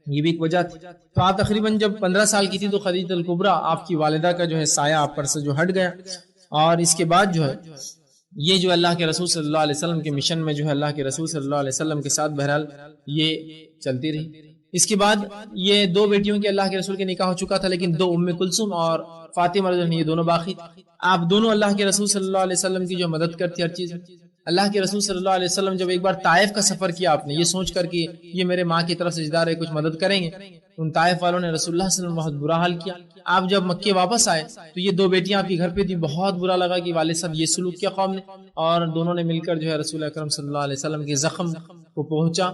یہ بھی ایک وجہ تھی. تو آپ تقریباً جب 15 سال کی تھی تو خدیجہ الکبریٰ آپ کی والدہ کا جو ہے سایہ آپ پر سے جو ہٹ گیا، اور اس کے بعد جو ہے یہ جو اللہ کے رسول صلی اللہ علیہ وسلم کے مشن میں جو ہے اللہ کے رسول صلی اللہ علیہ وسلم کے ساتھ بہرحال یہ چلتی رہی. اس کے بعد یہ 2 بیٹیوں کے اللہ کے رسول کے نکاح ہو چکا تھا، لیکن 2 ام کلثوم اور فاطمہ رضی اللہ عنہا یہ دونوں باقی تھے. آپ دونوں اللہ کے رسول صلی اللہ علیہ وسلم کی جو مدد کرتی ہر چیز میں. اللہ کے رسول صلی اللہ علیہ وسلم جب ایک بار طائف کا سفر کیا آپ نے یہ سوچ کر کہ یہ میرے ماں کی طرف سے رشتہ دار ہے کچھ مدد کریں گے، ان طائف والوں نے رسول اللہ صلی اللہ علیہ وسلم بہت برا حال کیا. آپ جب مکے واپس آئے تو یہ 2 بیٹیاں آپ کے گھر پہ تھی، بہت برا لگا کہ والد صاحب یہ سلوک کیا قوم نے، اور دونوں نے مل کر جو ہے رسول اکرم صلی اللہ علیہ وسلم کے زخم کو پہنچا،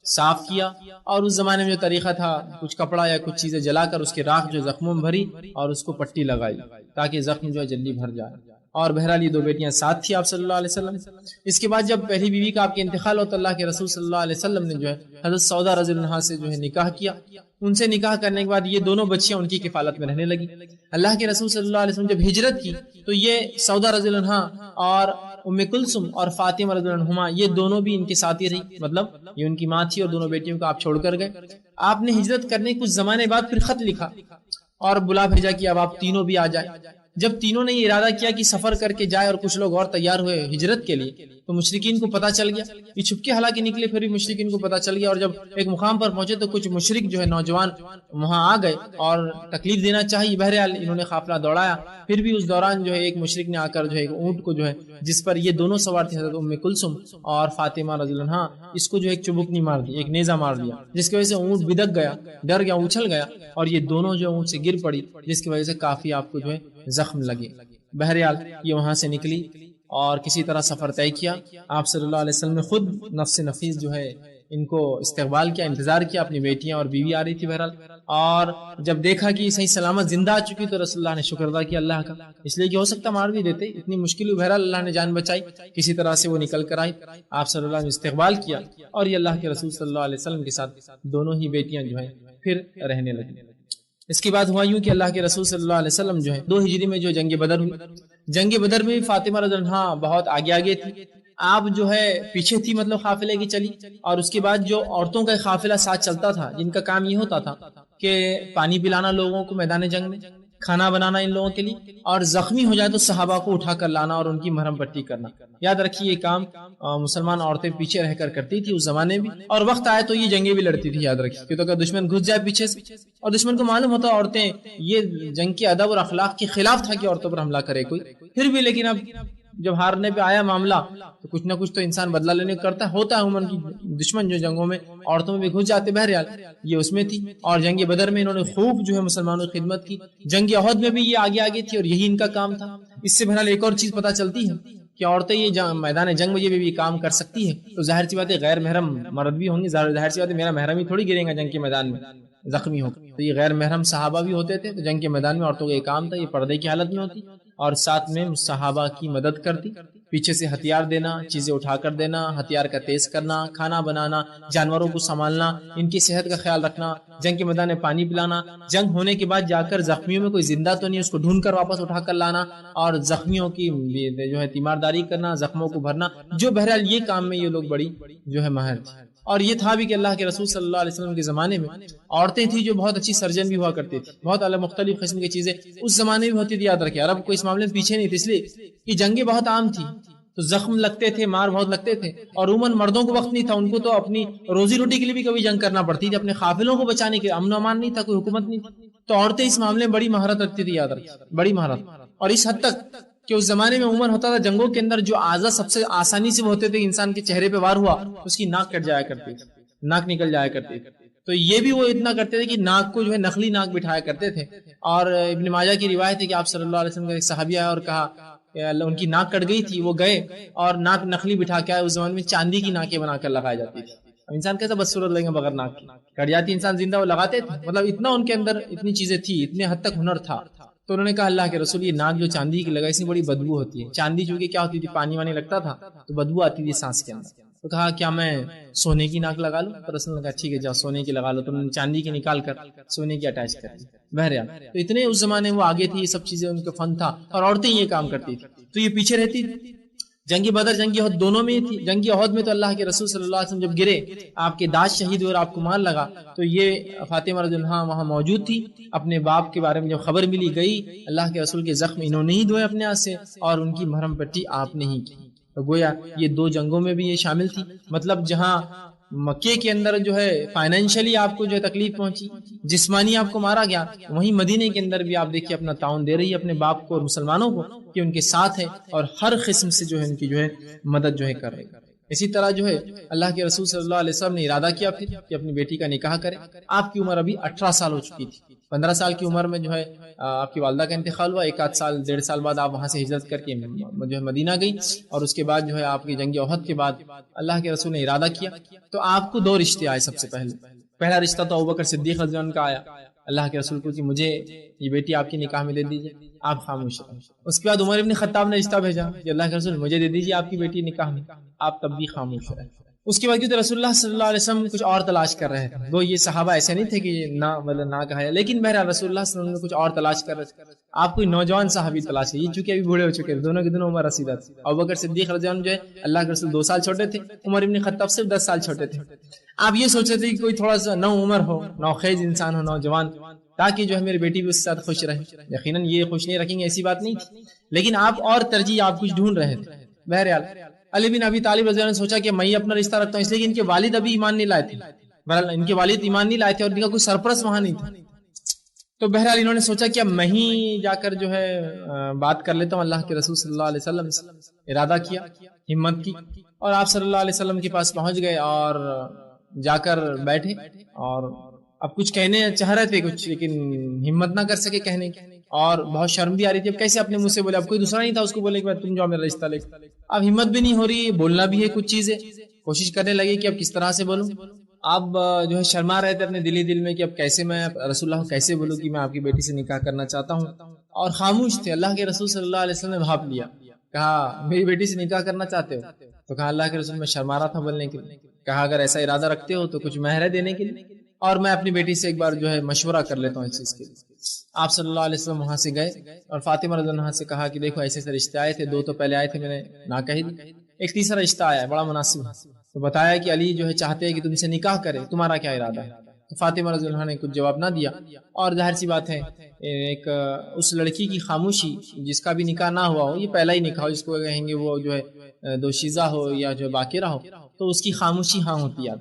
صاف کیا. اور اس زمانے میں جو طریقہ تھا کچھ کپڑا یا کچھ چیزیں جلا کر اس کے راکھ جو زخموں میں بھری اور اس کو پٹی لگائی تاکہ زخم جو ہے جلدی بھر جائے. اور بہرحال یہ 2 بیٹیاں ساتھ تھی آپ صلی اللہ علیہ وسلم. اس کے بعد جب پہلی بیوی کا آپ کے انتقال ہوتا اللہ کے رسول صلی اللہ علیہ وسلم نے جو ہے حضرت سودا رضی اللہ عنہا سے جو ہے نکاح کیا. ان سے نکاح کرنے کے بعد یہ دونوں بچیاں ان کی کفالت میں رہنے لگی. اللہ کے رسول صلی اللہ علیہ وسلم جب ہجرت کی تو یہ سودا رضی اللہ عنہا اور ام کلثوم اور فاطمہ رضی اللہ عنہما یہ دونوں بھی ان کے ساتھ ہی رہی. مطلب یہ ان کی ماں تھی اور دونوں بیٹیوں کو آپ چھوڑ کر گئے. آپ نے ہجرت کرنے کچھ زمانے بعد پھر خط لکھا اور بلا بھیجا کہ اب آپ تینوں بھی آ جائیں. جب تینوں نے یہ ارادہ کیا کہ سفر کر کے جائے اور کچھ لوگ اور تیار ہوئے ہجرت کے لیے تو مشرکین کو پتہ چل گیا. یہ چھپکے حالانکہ نکلے پھر بھی مشرکین کو پتہ چل گیا، اور جب ایک مقام پر پہنچے تو کچھ مشرک جو ہے نوجوان وہاں آ گئے اور تکلیف دینا چاہیے. بہرحال انہوں نے قافلہ دوڑایا. پھر بھی اس دوران جو ہے ایک مشرک نے آ کر جو ہے ایک اونٹ کو جو ہے جس پر یہ دونوں سوار تھے حضرت ام کلثوم اور فاطمہ رضی اللہ عنہا، اس کو جو ایک چبکنی مار دی، ایک نیزہ مار دیا، جس کی وجہ سے اونٹ بدک گیا، ڈر گیا، اچھل گیا اور یہ دونوں جو اونٹ سے گر پڑی، جس کی وجہ سے کافی آپ کو جو ہے زخم لگے. بہرحال یہ وہاں سے نکلی اور کسی طرح سفر طے کیا. آپ صلی اللہ علیہ وسلم نے خود نفس نفیس جو ہے ان کو استقبال کیا، انتظار کیا. اپنی بیٹیاں اور بیوی آ رہی تھی بہرحال، اور جب دیکھا کہ صحیح سلامت زندہ آ چکی تو رسول اللہ نے شکر ادا کیا اللہ کا، اس لیے کہ ہو سکتا مار بھی دیتے، اتنی مشکل ہوئی. بہرحال اللہ نے جان بچائی، کسی طرح سے وہ نکل کر آئی. آپ صلی اللہ علیہ وسلم نے استقبال کیا اور یہ اللہ کے رسول صلی اللہ علیہ وسلم کے ساتھ دونوں ہی بیٹیاں جو ہیں پھر رہنے لگی. اس کے بعد ہوا یوں کہ اللہ کے رسول صلی اللہ علیہ وسلم جو ہے 2 ہجری میں جو جنگ بدر ہوئی، جنگ بدر میں فاطمہ رضی اللہ عنہا بہت آگے تھی. آپ جو ہے پیچھے تھی، مطلب قافلے کی چلی. اور اس کے بعد جو عورتوں کا قافلہ ساتھ چلتا تھا جن کا کام یہ ہوتا تھا کہ پانی پلانا لوگوں کو میدان جنگ میں، کھانا بنانا ان لوگوں کے لیے، اور زخمی ہو جائے تو صحابہ کو اٹھا کر لانا اور ان کی مرہم پٹی کرنا. یاد رکھیے یہ کام مسلمان عورتیں پیچھے رہ کر کرتی تھی اس زمانے بھی، اور وقت آئے تو یہ جنگیں بھی لڑتی تھی. یاد رکھیے کہ تو اگر دشمن گھس جائے پیچھے سے اور دشمن کو معلوم ہوتا عورتیں، یہ جنگ کے ادب اور اخلاق کے خلاف تھا کہ عورتوں پر حملہ کرے کوئی، پھر بھی لیکن اب جب ہارنے پہ آیا معاملہ تو کچھ نہ کچھ تو انسان بدلہ لینے کو کرتا ہوتا ہے. عموماً کی دشمن جو جنگوں میں عورتوں میں بھی گھس جاتے. بہرحال یہ اس میں تھی، اور جنگ بدر میں انہوں نے خوب جو ہے مسلمانوں کی خدمت کی. جنگ احد میں بھی یہ آگے تھی اور یہی ان کا کام تھا. اس سے بہرحال ایک اور چیز پتہ چلتی ہے کہ عورتیں یہ میدان جنگ میں یہ بھی کام کر سکتی ہے. تو ظاہر سی بات ہے غیر محرم مرد بھی ہوں گے، ظاہر سی بات ہے میرا محرم ہی تھوڑی گرے گا جنگ کے میدان میں زخمی ہو. تو یہ غیر محرم صحابہ بھی ہوتے تھے. تو جنگ کے میدان میں عورتوں کا یہ کام تھا، یہ پردے کی حالت میں ہوتی اور ساتھ میں صحابہ کی مدد کرتی. پیچھے سے ہتھیار دینا، چیزیں اٹھا کر دینا، ہتھیار کا تیز کرنا، کھانا بنانا، جانوروں کو سنبھالنا، ان کی صحت کا خیال رکھنا، جنگ کے میدان میں پانی پلانا، جنگ ہونے کے بعد جا کر زخمیوں میں کوئی زندہ تو نہیں اس کو ڈھونڈ کر واپس اٹھا کر لانا، اور زخمیوں کی جو ہے تیمارداری کرنا، زخموں کو بھرنا. جو بہرحال یہ کام میں یہ لوگ بڑی جو ہے ماہر تھے. اور یہ تھا بھی کہ اللہ کے رسول صلی اللہ علیہ وسلم کے زمانے میں عورتیں تھیں جو بہت اچھی سرجن بھی ہوا کرتی تھی. بہت الگ مختلف قسم کی چیزیں اس زمانے میں ہوتی تھی. یاد رکھیں عرب کو اس معاملے میں پیچھے نہیں تھی، اس لیے کہ جنگیں بہت عام تھی. تو زخم لگتے تھے، مار بہت لگتے تھے، اور عموماً مردوں کو وقت نہیں تھا، ان کو تو اپنی روزی روٹی کے لیے بھی کبھی جنگ کرنا پڑتی تھی، اپنے قافلوں کو بچانے کے، امن و امان نہیں تھا، کوئی حکومت نہیں تھی، تو عورتیں اس معاملے میں بڑی مہارت رکھتی تھی، یاد رکھیں بڑی مہارت، اور اس حد تک کہ اس زمانے میں عموماً ہوتا تھا جنگوں کے اندر جو اعضاء سب سے آسانی سے ہوتے تھے، انسان کے چہرے پہ وار ہوا اس کی ناک کٹ جایا کرتی تھی، ناک نکل جایا کرتی تھی، تو یہ بھی وہ اتنا کرتے تھے کہ ناک کو جو ہے نقلی ناک بٹھایا کرتے تھے. اور ابن ماجہ کی روایت ہے کہ آپ صلی اللہ علیہ وسلم کا ایک صحابی آیا اور کہا ان کی ناک کٹ گئی تھی، وہ گئے اور ناک نقلی بٹھا کے آئے. اس زمانے میں چاندی کی ناکیں بنا کر لگائی جاتی تھی. اب انسان کیسا بدصورت لگیں گے بغیر ناک کی، کٹ جاتی انسان زندہ، وہ لگاتے تھے. مطلب اتنا ان کے اندر اتنی چیزیں تھی، اتنے حد تک ہنر تھا. تو انہوں نے کہا اللہ کے رسول یہ ناک جو چاندی کی لگائی، اس میں بڑی بدبو ہوتی ہے. چاندی چونکہ کیا ہوتی تھی، پانی وانی لگتا تھا تو بدبو آتی تھی سانس کے اندر. تو کہا کیا میں سونے کی ناک لگا لوں؟ تو رسول نے کہا ٹھیک ہے جاؤ سونے کی لگا لو. تو انہوں نے چاندی کی نکال کر سونے کی اٹیچ کر دی. بہرحال تو اتنے اس زمانے وہ آگے تھی، یہ سب چیزیں ان کا فن تھا، اور عورتیں یہ کام کرتی تھی تو یہ پیچھے رہتی تھی. جنگی بدر جنگی عہد دونوں میں تھی. جنگی عہد میں تو اللہ کے رسول صلی اللہ علیہ وسلم جب گرے، آپ کے داس شہید ہوئے اور آپ کو مار لگا، تو یہ فاطمہ رضی اللہ عنہا وہاں موجود تھی. اپنے باپ کے بارے میں جب خبر ملی، گئی اللہ کے رسول کے زخم انہوں نے ہی دھوئے اپنے ہاتھ سے، اور ان کی مرہم پٹی آپ نے ہی کی. تو گویا یہ دو جنگوں میں بھی یہ شامل تھی. مطلب جہاں مکے کے اندر جو ہے فائنینشلی آپ کو جو ہے تکلیف پہنچی، جسمانی آپ کو مارا گیا، وہیں مدینے کے اندر بھی آپ دیکھیے اپنا تعاون دے رہی ہے اپنے باپ کو اور مسلمانوں کو کہ ان کے ساتھ ہے، اور ہر قسم سے جو ہے ان کی جو ہے مدد جو ہے کر رہی ہے. اسی طرح جو ہے اللہ کے رسول صلی اللہ علیہ وسلم نے ارادہ کیا پھر کہ اپنی بیٹی کا نکاح کرے. آپ کی عمر ابھی 18 سال ہو چکی تھی. 15 سال کی عمر میں جو ہے آپ کی والدہ کا انتقال ہوا. ایک آدھ سال 1.5 سال بعد آپ وہاں سے ہجرت کر کے جو ہے مدینہ گئی، اور اس کے بعد جو ہے آپ کی جنگ احد کے بعد اللہ کے رسول نے ارادہ کیا تو آپ کو 2 رشتے آئے. سب سے پہلا رشتہ تو ابوبکر صدیق رضی اللہ عنہ کا آیا. اللہ کے رسول کو کہ مجھے یہ بیٹی آپ کی نکاح میں دے دیجیے، آپ خاموش رہیں. اس کے بعد عمر ابن خطاب نے رشتہ بھیجا کہ اللہ کے رسول مجھے دے دیجیے آپ کی بیٹی نکاح میں، آپ تب بھی خاموش رہیں. اس کے بعد کیونکہ رسول اللہ صلی اللہ علیہ وسلم کچھ اور تلاش کر رہے تھے. وہ یہ صحابہ ایسے نہیں تھے کہ نہ مطلب نہ کہا، لیکن بہرحال رسول اللہ صلی اللہ علیہ وسلم نے کچھ اور تلاش کر رہے تھے. آپ کوئی نوجوان صحابی تلاش کیے، چونکہ ابھی بوڑھے ہو چکے تھے، دونوں کی دونوں عمر رسیدہ تھی. ابوبکر صدیق رضی اللہ عنہ جو ہے اللہ کے رسول 2 سال چھوٹے تھے، عمر ابن خطاب صرف 10 سال چھوٹے تھے. آپ یہ سوچتے تھے کہ کوئی تھوڑا سا نو عمر ہو، نوخیز انسان ہو، نوجوان، تاکہ جو ہے میری بیٹی بھی اس کے ساتھ خوش رہے. یقیناً یہ خوش نہیں رکھیں گے ایسی بات نہیں تھی، لیکن آپ اور ترجیح آپ کچھ ڈھونڈ رہے تھے. بہرحال علی بن ابی طالب رضی اللہ عنہ نے سوچا کہ میں اپنا رشتہ رکھتا ہوں، اس لیے کہ ان کے والد ابھی ایمان نہیں لائے تھے. بہرحال ان کے والد ایمان نہیں لائے تھے اور ان کا کوئی سرپرست وہاں نہیں تھا. تو بہرحال انہوں نے سوچا کہ اب میں ہی جا کر جو ہے بات کر لیتا ہوں اللہ کے رسول صلی اللہ علیہ وسلم سے. ارادہ کیا، ہمت کی، اور آپ صلی اللہ علیہ وسلم کے پاس پہنچ گئے اور جا کر بیٹھے. اور اب کچھ کہنے چاہ رہے تھے کچھ، لیکن ہمت نہ کر سکے کہنے کی، اور بہت شرم بھی آ رہی تھی. اب کیسے اپنے منہ سے بولے؟ اب کوئی دوسرا نہیں تھا اس کو بولے کہ تم جو میرا رشتہ لے. اب ہمت بھی نہیں ہو رہی، بولنا بھی ہے کچھ چیزیں. کوشش کرنے لگے کہ اب کس طرح سے بولوں. اب جو ہے شرما رہے تھے اپنے دلی دل میں کہ اب کیسے میں رسول اللہ کو کیسے بولوں کہ میں آپ کی بیٹی سے نکاح کرنا چاہتا ہوں. اور خاموش تھے. اللہ کے رسول صلی اللہ علیہ وسلم نے بھاپ لیا، کہا میری بیٹی سے نکاح کرنا چاہتے ہو؟ تو کہا اللہ کے رسول میں شرما رہا تھا بولنے کے لیے. کہا اگر ایسا ارادہ رکھتے ہو تو کچھ مہر دینے کے لیے، اور میں اپنی بیٹی سے ایک بار جو ہے مشورہ کر لیتا ہوں اس چیز کے لیے. آپ صلی اللہ علیہ وسلم وہاں سے گئے اور فاطمہ رضی اللہ عنہا سے کہا کہ دیکھو ایسے رشتے آئے تھے، 2 تو پہلے آئے تھے میں نے نہ کہی دی، ایک تیسرا رشتہ آیا ہے بڑا مناسب. تو بتایا کہ علی جو ہے چاہتے ہیں کہ تم سے نکاح کرے، تمہارا کیا ارادہ ہے؟ تو فاطمہ رضی اللہ عنہا نے کچھ جواب نہ دیا. اور ظاہر سی بات ہے ایک اس لڑکی کی خاموشی جس کا بھی نکاح نہ ہوا ہو، یہ پہلا ہی نکاح ہو، جس کو کہیں گے وہ جو ہے دوشیزہ ہو یا جو باقرہ ہو، تو اس کی خاموشی ہاں ہوتی ہے.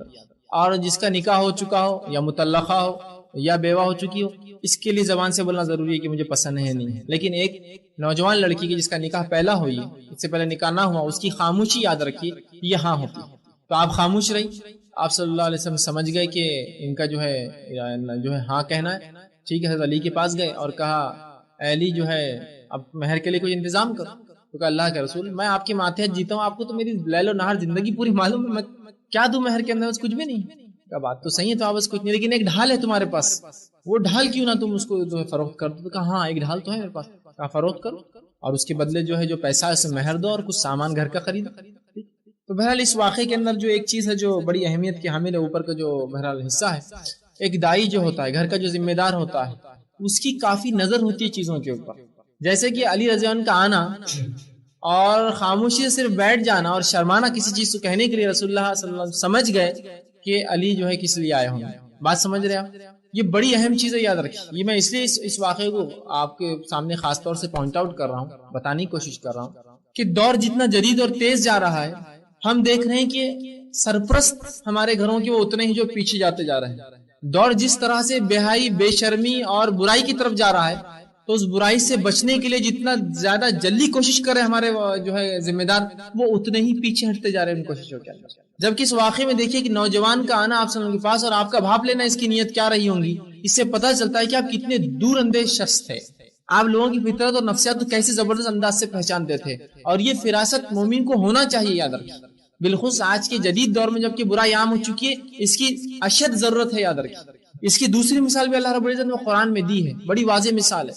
اور جس کا نکاح ہو چکا ہو یا مطلقہ ہو یا بیوہ ہو چکی ہو، اس کے لیے زبان سے بولنا ضروری ہے کہ مجھے پسند ہے نہیں ہے. لیکن ایک نوجوان لڑکی کی جس کا نکاح پہلا ہوئی، اس سے پہلے نکاح نہ ہوا، اس کی خاموشی یاد رکھیے یہ ہاں ہوتی ہے. تو آپ خاموش رہی. آپ صلی اللہ علیہ وسلم سمجھ گئے کہ ان کا جو ہے ہاں کہنا ہے. ٹھیک ہے، حضرت علی کے پاس گئے اور کہا اے علی جو ہے اب مہر کے لیے کوئی انتظام کرو. تو کہا اللہ کے رسول میں آپ کے ماتحت جیتا ہوں، آپ کو تو میری لیل و نہار زندگی پوری معلوم ہے، میں کیا دوں مہر کے اندر؟ بس کچھ بھی نہیں. کیا بات تو صحیح ہے، تو آپ بس کچھ نہیں، لیکن ایک ڈھال ہے تمہارے پاس، وہ ڈھال کیوں نہ تم اس کو جو ہے فروخت کر دو. تو کہا ہاں ایک ڈھال تو ہے میرے پاس. کہا فروخت کرو اور اس کے بدلے جو ہے جو پیسہ ہے اسے مہر دو اور کچھ سامان گھر کا خریدو. تو بہرحال اس واقعے کے اندر جو ایک چیز ہے جو بڑی اہمیت کی حامل ہے، اوپر کا جو بہرحال حصہ ہے، ایک دائی جو ہوتا ہے، گھر کا جو ذمہ دار ہوتا ہے، اس کی کافی نظر ہوتی ہے چیزوں کے اوپر. جیسے کہ علی رضی اللہ عنہ کا آنا اور خاموشی سے صرف بیٹھ جانا اور شرمانا کسی چیز کو کہنے کے لیے، رسول اللہ صلی اللہ علیہ وسلم سمجھ گئے کہ علی جو ہے کس لیے آئے ہوں گے. بات سمجھ رہے آپ؟ یہ بڑی اہم چیز ہے، یاد رکھیے. یہ میں اس لیے اس واقعے کو آپ کے سامنے خاص طور سے پوائنٹ آؤٹ کر رہا ہوں، بتانے کی کوشش کر رہا ہوں کہ دور جتنا جدید اور تیز جا رہا ہے، ہم دیکھ رہے ہیں کہ سرپرست ہمارے گھروں کے وہ اتنے ہی جو پیچھے جاتے جا رہے ہیں. دور جس طرح سے بے حیائی، بے شرمی اور برائی کی طرف جا رہا ہے، تو اس برائی سے بچنے کے لیے جتنا زیادہ جلدی کوشش کرے ہمارے جو ہے ذمہ دار، وہ اتنے ہی پیچھے ہٹتے جا رہے ہیں ان کوششوں کے اندر. جبکہ اس واقعے میں دیکھیے کہ نوجوان کا آنا آپ سب کے پاس اور آپ کا بھاپ لینا اس کی نیت کیا رہی ہوں گی، اس سے پتہ چلتا ہے کہ آپ کتنے دور اندیش شخص تھے. آپ لوگوں کی فطرت اور نفسیات کو کیسے زبردست انداز سے پہچانتے تھے، اور یہ فراست مومن کو ہونا چاہیے. یاد رکھیں، بالخصوص آج کے جدید دور میں جبکہ برائی عام ہو چکی ہے، اس کی اشد ضرورت ہے. یاد رکھیں، اس کی دوسری مثال بھی اللہ رب العزت نے قرآن میں دی ہے، بڑی واضح مثال ہے.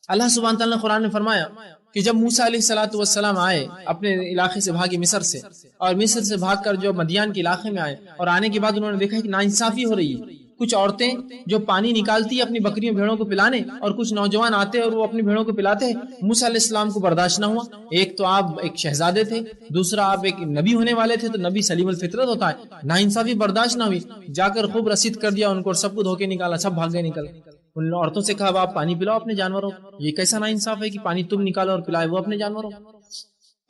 اللہ سبحانہ تعالیٰ نے قرآن میں فرمایا کہ جب موسیٰ علیہ السلام آئے اپنے علاقے سے بھاگے مصر سے، اور مصر سے بھاگ کر جو مدین کے علاقے میں آئے، اور آنے کے بعد انہوں نے دیکھا کہ ناانصافی ہو رہی ہے. کچھ عورتیں جو پانی نکالتی اپنی بکریوں بھیڑوں کو پلانے، اور کچھ نوجوان آتے اور وہ اپنی بھیڑوں کو پلاتے ہیں. موسیٰ علیہ السلام کو برداشت نہ ہوا. ایک تو آپ ایک شہزادے تھے، دوسرا آپ ایک نبی ہونے والے تھے، تو نبی سلیم الفطرت ہوتا ہے. ناانصافی برداشت نہ ہوئی، جا کر خوب رسید کر دیا ان کو، اور سب کو دھوکے نکالا، سب بھاگ گئے نکل. ان عورتوں سے کہا آپ پانی پلاؤ اپنے جانوروں. یہ کیسا ناانصاف ہے کہ پانی تم نکالو اور پلائے وہ اپنے جانوروں.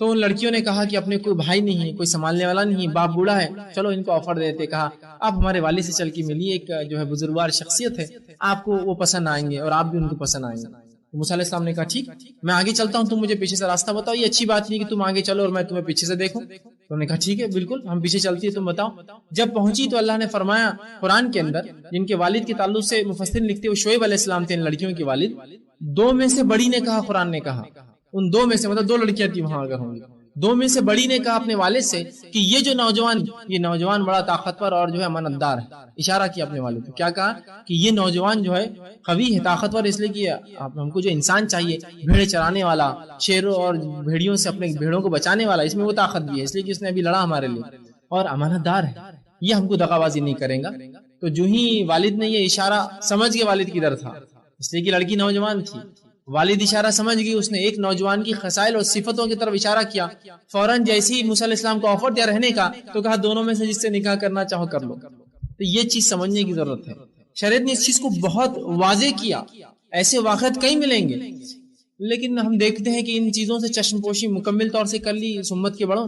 تو ان لڑکیوں نے کہا کہ اپنے کوئی بھائی نہیں ہے، کوئی سنبھالنے والا نہیں ہے، باپ بوڑھا ہے، چلو ان کو آفر دیتے. کہا آپ ہمارے والد سے چل کے ملیے، ایک جو ہے بزرگوار شخصیت ہے، آپ کو وہ پسند آئیں گے اور آپ بھی ان کو پسند آئیں گے. موسیٰ علیہ السلام نے کہا ٹھیک، میں آگے چلتا ہوں، تم مجھے پیچھے سے راستہ بتاؤ. یہ اچھی بات نہیں کہ تم آگے چلو اور میں تمہیں پیچھے سے دیکھوں. تو انہوں نے کہا ٹھیک ہے، بالکل ہم پیچھے چلتی ہے، تم بتاؤ. جب پہنچی تو اللہ نے فرمایا قرآن کے اندر، جن کے والد کے تعلق سے مفسرین لکھتے ہوئے شعیب علیہ السلام تھے ان لڑکیوں کے والد. دو میں سے بڑی نے کہا، قرآن نے کہا ان دو میں سے، مطلب دو لڑکیاں تھیں وہاں اگر ہوں گی، دو میں سے بڑی نے کہا اپنے والد سے کہ یہ نوجوان بڑا طاقتور اور جو ہے امانتدار ہے. اشارہ کیا اپنے والد کو، کیا کہا کہ یہ نوجوان جو ہے قوی ہے، طاقتور، اس لیے کہ ہم کو جو انسان چاہیے بھیڑے چرانے والا، شیروں اور بھیڑیوں سے اپنے بھیڑوں کو بچانے والا، اس میں وہ طاقت بھی ہے، اس لیے کہ اس نے ابھی لڑا ہمارے لیے، اور امانتدار ہے، یہ ہم کو دغا بازی نہیں کرے گا. تو جو ہی والد نے یہ اشارہ سمجھ گئے والد کدھر تھا، اس لیے کہ لڑکی نوجوان تھی. والد اشارہ سمجھ گئی، اس نے ایک نوجوان کی خصائل اور صفتوں کی طرف اشارہ کیا. فوراً جیسے ہی موسیٰ علیہ السلام کو آفر دیا رہنے کا، تو کہا دونوں میں سے جس سے نکاح کرنا چاہو کر لو. تو یہ چیز سمجھنے کی ضرورت ہے. شریعت نے اس چیز کو بہت واضح کیا. ایسے واقعات کئی ملیں گے، لیکن ہم دیکھتے ہیں کہ ان چیزوں سے چشم پوشی مکمل طور سے کر لی اس امت کے بڑوں،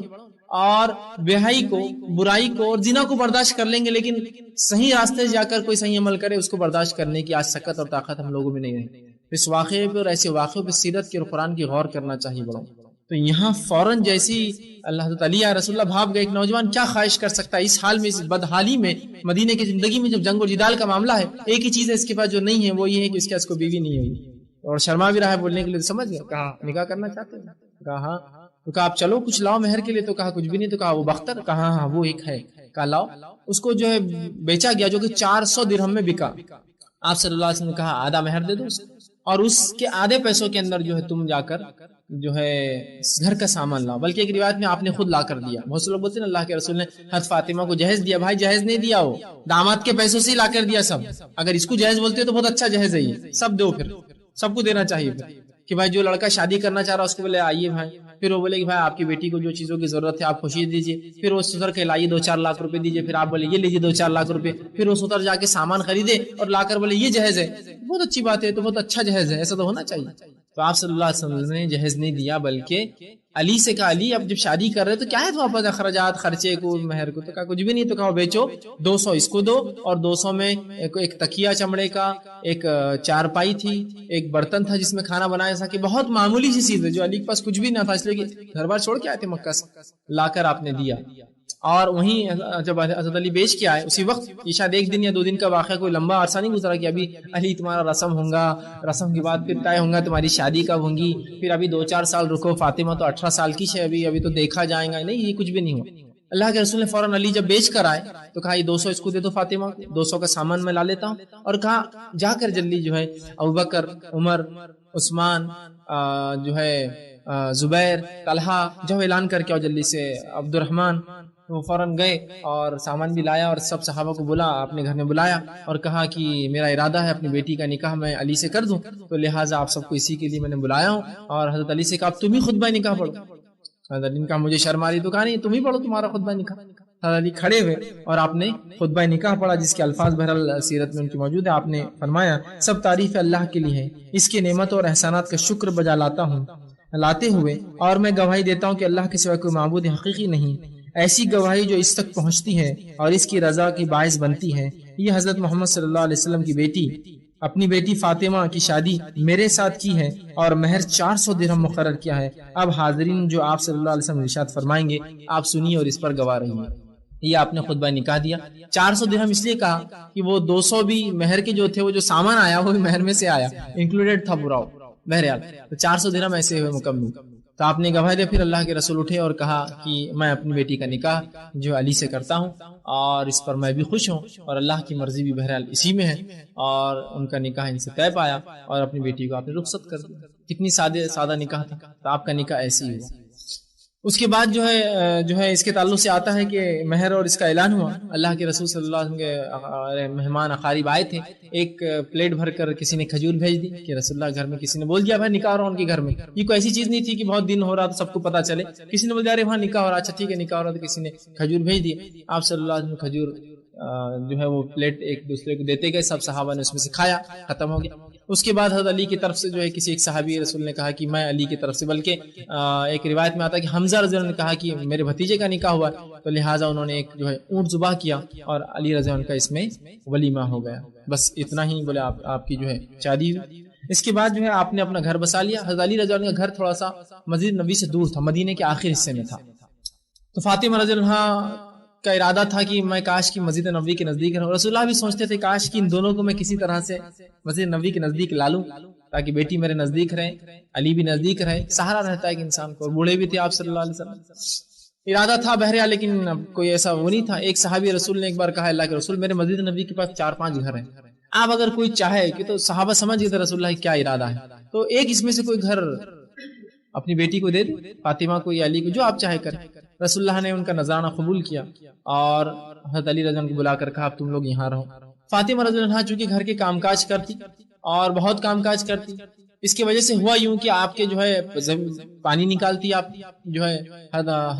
اور بےحائی کو، برائی کو اور زنا کو برداشت کر لیں گے، لیکن صحیح راستے سے جا کر کوئی صحیح عمل کرے، اس کو برداشت کرنے کی آج سکت اور طاقت ہم لوگوں میں نہیں ہے. اس واقعے پہ اور ایسے واقعوں پہ سیرت کے اور قرآن کی غور کرنا چاہیے بڑوں. تو یہاں فوراً جیسی اللہ تعالیٰ یا رسول اللہ بھاگ گئے، ایک نوجوان کیا خواہش کر سکتا ہے اس حال میں، اس بدحالی میں، مدینے کی زندگی میں جب جنگ و جدال کا معاملہ ہے. ایک ہی چیز ہے اس کے پاس جو نہیں ہے، وہ یہ ہے کہ اس کے پاس کوئی بیوی نہیں ہوئی، اور شرما بھی رہا ہے بولنے کے لیے. سمجھ گئے؟ کہا نکاح کرنا چاہتے ہیں؟ کہا ہاں. تو کہا آپ چلو کچھ لاؤ مہر کے لیے. تو کہا کچھ بھی نہیں. تو کہا وہ بختر؟ کہا ہاں وہ ایک ہے. کہا لاؤ. اس کو جو ہے بیچا گیا، جو کہ 400 درہم میں بکا. آپ صلی اللہ علیہ وسلم نے کہا آدھا مہر دے دو اس کو، اور اس کے آدھے پیسوں کے اندر جو ہے تم جا کر جو ہے گھر کا سامان لاؤ. بلکہ ایک روایت میں آپ نے خود لا کر دیا. بہت سے لوگ بولتے ہیں اللہ کے رسول نے حضرت فاطمہ کو جہیز دیا. بھائی جہیز نہیں دیا، وہ داماد کے پیسوں سے ہی لا کر دیا سب. اگر اس کو جہیز بولتے تو بہت اچھا جہیز ہے، یہ سب دو، پھر سب کو دینا چاہیے. پھر کہ بھائی جو لڑکا شادی کرنا چاہ رہا اس کو بولے آئیے بھائی. پھر وہ بولے کہ بھائی آپ کی بیٹی کو جو چیزوں کی ضرورت ہے آپ خوشی دیجیے. پھر وہ سدھر کے لائیے 2-4 لاکھ روپے دیجیے. پھر آپ بولے یہ لیجیے 2-4 لاکھ روپے. پھر وہ سدھر جا کے سامان خریدے اور لا کر بولے یہ جہیز ہے. بہت اچھی بات ہے، تو بہت اچھا جہیز ہے، ایسا تو ہونا چاہیے. تو آپ صلی اللہ علیہ وسلم نے جہیز نہیں دیا، بلکہ علی سے کہا علی اب جب شادی کر رہے تو کیا ہے تو واپس اخراجات خرچے کو مہر کو؟ تو کہا کچھ بھی نہیں. تو کہا بیچو 200 اس کو دو، اور 200 میں ایک تکیہ چمڑے کا، ایک چارپائی تھی، ایک برتن تھا جس میں کھانا بنایا تھا، کہ بہت معمولی سی چیز ہے جو علی کے پاس کچھ بھی نہ تھا، اس لیے کہ گھر بار چھوڑ کے آئے تھے مکہ سے، لا کر آپ نے دیا. اور وہیں جب حضرت علی بیچ کے آئے اسی وقت، یہ شاید 1 دن یا 2 دن کا واقعہ، کوئی لمبا عرصہ نہیں گزرا کہ ابھی علی تمہارا رسم ہوگا، رسم کے بعد پھر طے ہوگا تمہاری شادی کب ہوگی، پھر ابھی 2-4 سال رکو، فاطمہ تو 18 سال کی ہے ابھی تو دیکھا جائے گا. نہیں، یہ کچھ بھی نہیں ہوا. اللہ کے رسول نے فوراً علی جب بیچ کر آئے تو کہا یہ 200 اس کو دے دو فاطمہ، 200 کا سامان میں لا لیتا ہوں. اور کہا جا کر جلدی جو ہے ابوبکر، عمر، عثمان، جو ہے زبیر، طلحہ، جو اعلان کر کے آؤ جلدی سے، عبد الرحمن. وہ فوراً گئے اور سامان بھی لایا، اور سب صحابہ کو بلا اپنے گھر میں بلایا اور کہا کہ میرا ارادہ ہے اپنی بیٹی کا نکاح میں علی سے کر دوں، تو لہٰذا آپ سب کو اسی کے لیے میں نے بلایا ہوں. اور حضرت علی سے کہا تم ہی خطبہ نکاح پڑھو. حضرت علی نے کہا مجھے شرم آ رہی. تو کہا نہیں تم ہی پڑھو تمہارا خطبہ نکاح. حضرت علی کھڑے ہوئے اور آپ نے خطبہ نکاح پڑھا، جس کے الفاظ بہرحال سیرت میں ان کی موجود ہے. آپ نے فرمایا سب تعریف اللہ کے لیے ہے، اس کی نعمت اور احسانات کا شکر بجا لاتا ہوں. لاتے ہوئے، اور میں گواہی دیتا ہوں کہ اللہ کے سوا کوئی معبود حقیقی نہیں، ایسی گواہی جو اس تک پہنچتی ہے اور اس کی رضا کی باعث بنتی ہے، یہ حضرت محمد صلی اللہ علیہ وسلم کی بیٹی اپنی بیٹی فاطمہ کی شادی میرے ساتھ کی ہے اور مہر 400 درہم مقرر کیا ہے۔ اب حاضرین جو آپ صلی اللہ علیہ وسلم ارشاد فرمائیں گے آپ سنیے اور اس پر گواہ رہیے۔ یہ آپ نے خطبہ نکاح دیا، 400 درہم اس لیے کہا کہ وہ 200 بھی مہر کے جو تھے، وہ جو سامان آیا وہ بھی مہر میں سے آیا، انکلوڈیڈ تھا پورا بہرحال، تو 400 درہم ایسے ہوئے مکمل۔ تو آپ نے گواہ دیا، پھر اللہ کے رسول اٹھے اور کہا کہ میں اپنی بیٹی کا نکاح جو علی سے کرتا ہوں اور اس پر میں بھی خوش ہوں اور اللہ کی مرضی بھی بہرحال اسی میں ہے، اور ان کا نکاح ان سے طے پایا اور اپنی بیٹی کو آپ نے رخصت کر دیا۔ کتنی سادہ نکاح تھا، تو آپ کا نکاح ایسے ہی ہوا۔ اس کے بعد جو ہے اس کے تعلق سے آتا ہے کہ مہر اور اس کا اعلان ہوا۔ اللہ کے رسول صلی اللہ علیہ وسلم کے مہمان اقارب آئے تھے، ایک پلیٹ بھر کر کسی نے کھجور بھیج دی کہ رسول اللہ گھر میں، کسی نے بول دیا بھائی نکاح ہو رہا ان کے گھر میں۔ یہ کوئی ایسی چیز نہیں تھی کہ بہت دن ہو رہا تو سب کو پتا چلے، کسی نے بول دیا ارے وہاں نکاح ہو رہا، اچھا ٹھیک ہے نکاح ہو رہا، تو کسی نے کھجور بھیج دی۔ آپ صلی اللہ علیہ وسلم کھجور جو ہے وہ پلیٹ ایک دوسرے کو دیتے گئے، سب صحابہ نے اس میں سے کھایا، ختم ہو گیا۔ اس کے بعد حضرت علی کی طرف سے جو ہے کسی ایک صحابی رسول نے کہا کہ میں علی کی طرف سے، بلکہ ایک روایت میں آتا ہے کہ حمزہ رضی اللہ عنہ نے کہا کہ میرے بھتیجے کا نکاح ہوا، تو لہٰذا انہوں نے ایک جو ہے اونٹ ذبح کیا اور علی رضی اللہ عنہ کا اس میں ولیمہ ہو گیا۔ بس اتنا ہی بولے آپ کی جو ہے شادی ہوئی۔ اس کے بعد جو ہے آپ نے اپنا گھر بسا لیا۔ حضرت علی رضی اللہ عنہ کا گھر تھوڑا سا مسجد نبی سے دور تھا، مدینے کے آخر حصے میں تھا، تو فاطمہ رضی اللہ عنہ کا ارادہ تھا کہ میں کاش کی مسجد نبوی کے نزدیک رہوں۔ رسول اللہ بھی سوچتے تھے کاش کی ان دونوں کو میں کسی طرح سے مسجد نبوی کے نزدیک لا لوں تاکہ بیٹی میرے نزدیک رہے، علی بھی نزدیک رہے، سہارا رہتا ہے کہ انسان کو، اور بوڑھے بھی تھے آپ صلی اللہ علیہ وسلم۔ ارادہ تھا بہرحال، لیکن کوئی ایسا وہ نہیں تھا۔ ایک صحابی رسول نے ایک بار کہا اللہ کے رسول میرے مسجد نبوی کے پاس 4-5 گھر ہیں، آپ اگر کوئی چاہے کہ، تو صحابہ سمجھ گئے تھے رسول اللہ کیا ارادہ ہے، تو ایک اس میں سے کوئی گھر اپنی بیٹی کو دے دے، فاطمہ کو یا علی کو، جو آپ چاہے کریں۔ رسول اللہ نے ان کا نذرانہ قبول کیا اور حضرت علی رضی اللہ عنہ کو بلا کر کہا اب تم لوگ یہاں رہو۔ فاطمہ رضی اللہ عنہ چونکہ گھر کے کام کاج کرتی اور بہت کام کاج کرتی، اس کی وجہ سے ہوا یوں کہ آپ کے جو ہے پانی نکالتی، آپ جو ہے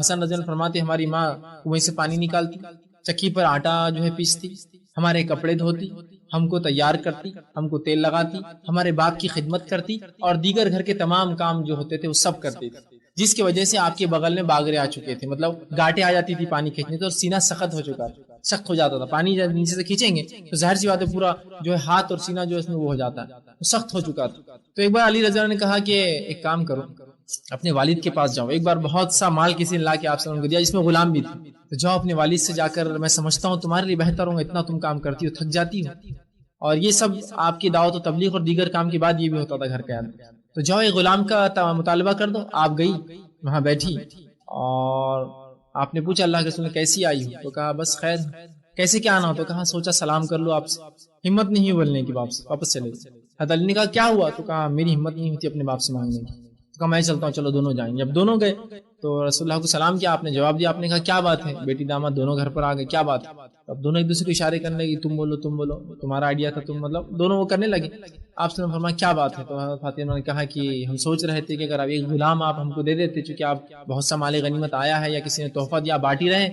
حسن رضی اللہ عنہ فرماتے ہماری ماں کنویں سے پانی نکالتی، چکی پر آٹا جو ہے پیستی، ہمارے کپڑے دھوتی، ہم کو تیار کرتی، ہم کو تیل لگاتی، ہمارے باپ کی خدمت کرتی اور دیگر گھر کے تمام کام جو ہوتے تھے وہ سب کرتی تھی، جس کی وجہ سے آپ کے بغل میں باگرے آ چکے تھے، مطلب گاٹیں آ جاتی تھی پانی کھینچنے تو، اور سینہ سخت ہو چکا تھا، سخت ہو جاتا تھا، پانی جب نیچے سے کھینچیں گے تو ظاہر سی بات ہے پورا جو ہے ہاتھ اور سینہ جو ہے اس میں وہ ہو جاتا ہے، سخت ہو چکا تھا۔ تو ایک بار علی رضی اللہ عنہ نے کہا کہ ایک کام کرو، اپنے والد کے پاس جاؤ۔ ایک بار بہت سا مال کسی نے لا کے آپ کو دیا جس میں غلام بھی تھے، تو جاؤ اپنے والد سے جا کر، میں سمجھتا ہوں تمہارے لیے بہتر ہوں، اتنا تم کام کرتی ہو، تھک جاتی ہو، اور یہ سب آپ کی دعوت و تبلیغ اور دیگر کام کے بعد یہ بھی ہوتا تھا گھر کے اندر، تو جاؤ ایک غلام کا مطالبہ کر دو۔ آپ گئی وہاں بیٹھی اور آپ نے پوچھا اللہ کے رسول نے کیسی آئی ہو، تو کہا بس خیر، کیسے کیا آنا ہو، تو کہا سوچا سلام کر لو آپ سے، ہمت نہیں بولنے کی، واپس چلے گئے۔ حضرت علی نے کہا کیا ہوا، تو کہا میری ہمت نہیں ہوتی اپنے باپ سے مانگنے کی، تو کہا میں چلتا ہوں، چلو دونوں جائیں۔ جب دونوں گئے تو رسول اللہ کو سلام کیا، آپ نے جواب دیا، آپ نے کہا کیا بات ہے، بیٹی داماد دونوں گھر پر آ گئے، کیا بات ہے؟ اب دونوں ایک دوسرے کو اشارے کرنے لگے، تم بولو، تمہارا آئیڈیا تھا، تم مطلب دونوں وہ کرنے لگے۔ آپ سے فرمایا کیا بات ہے، تو فاطمہ نے کہا کہ ہم سوچ رہے تھے کہ اگر آپ ایک غلام آپ ہم کو دے دیتے، چونکہ آپ بہت سا مال غنیمت آیا ہے یا کسی نے تحفہ دیا بانٹی رہے،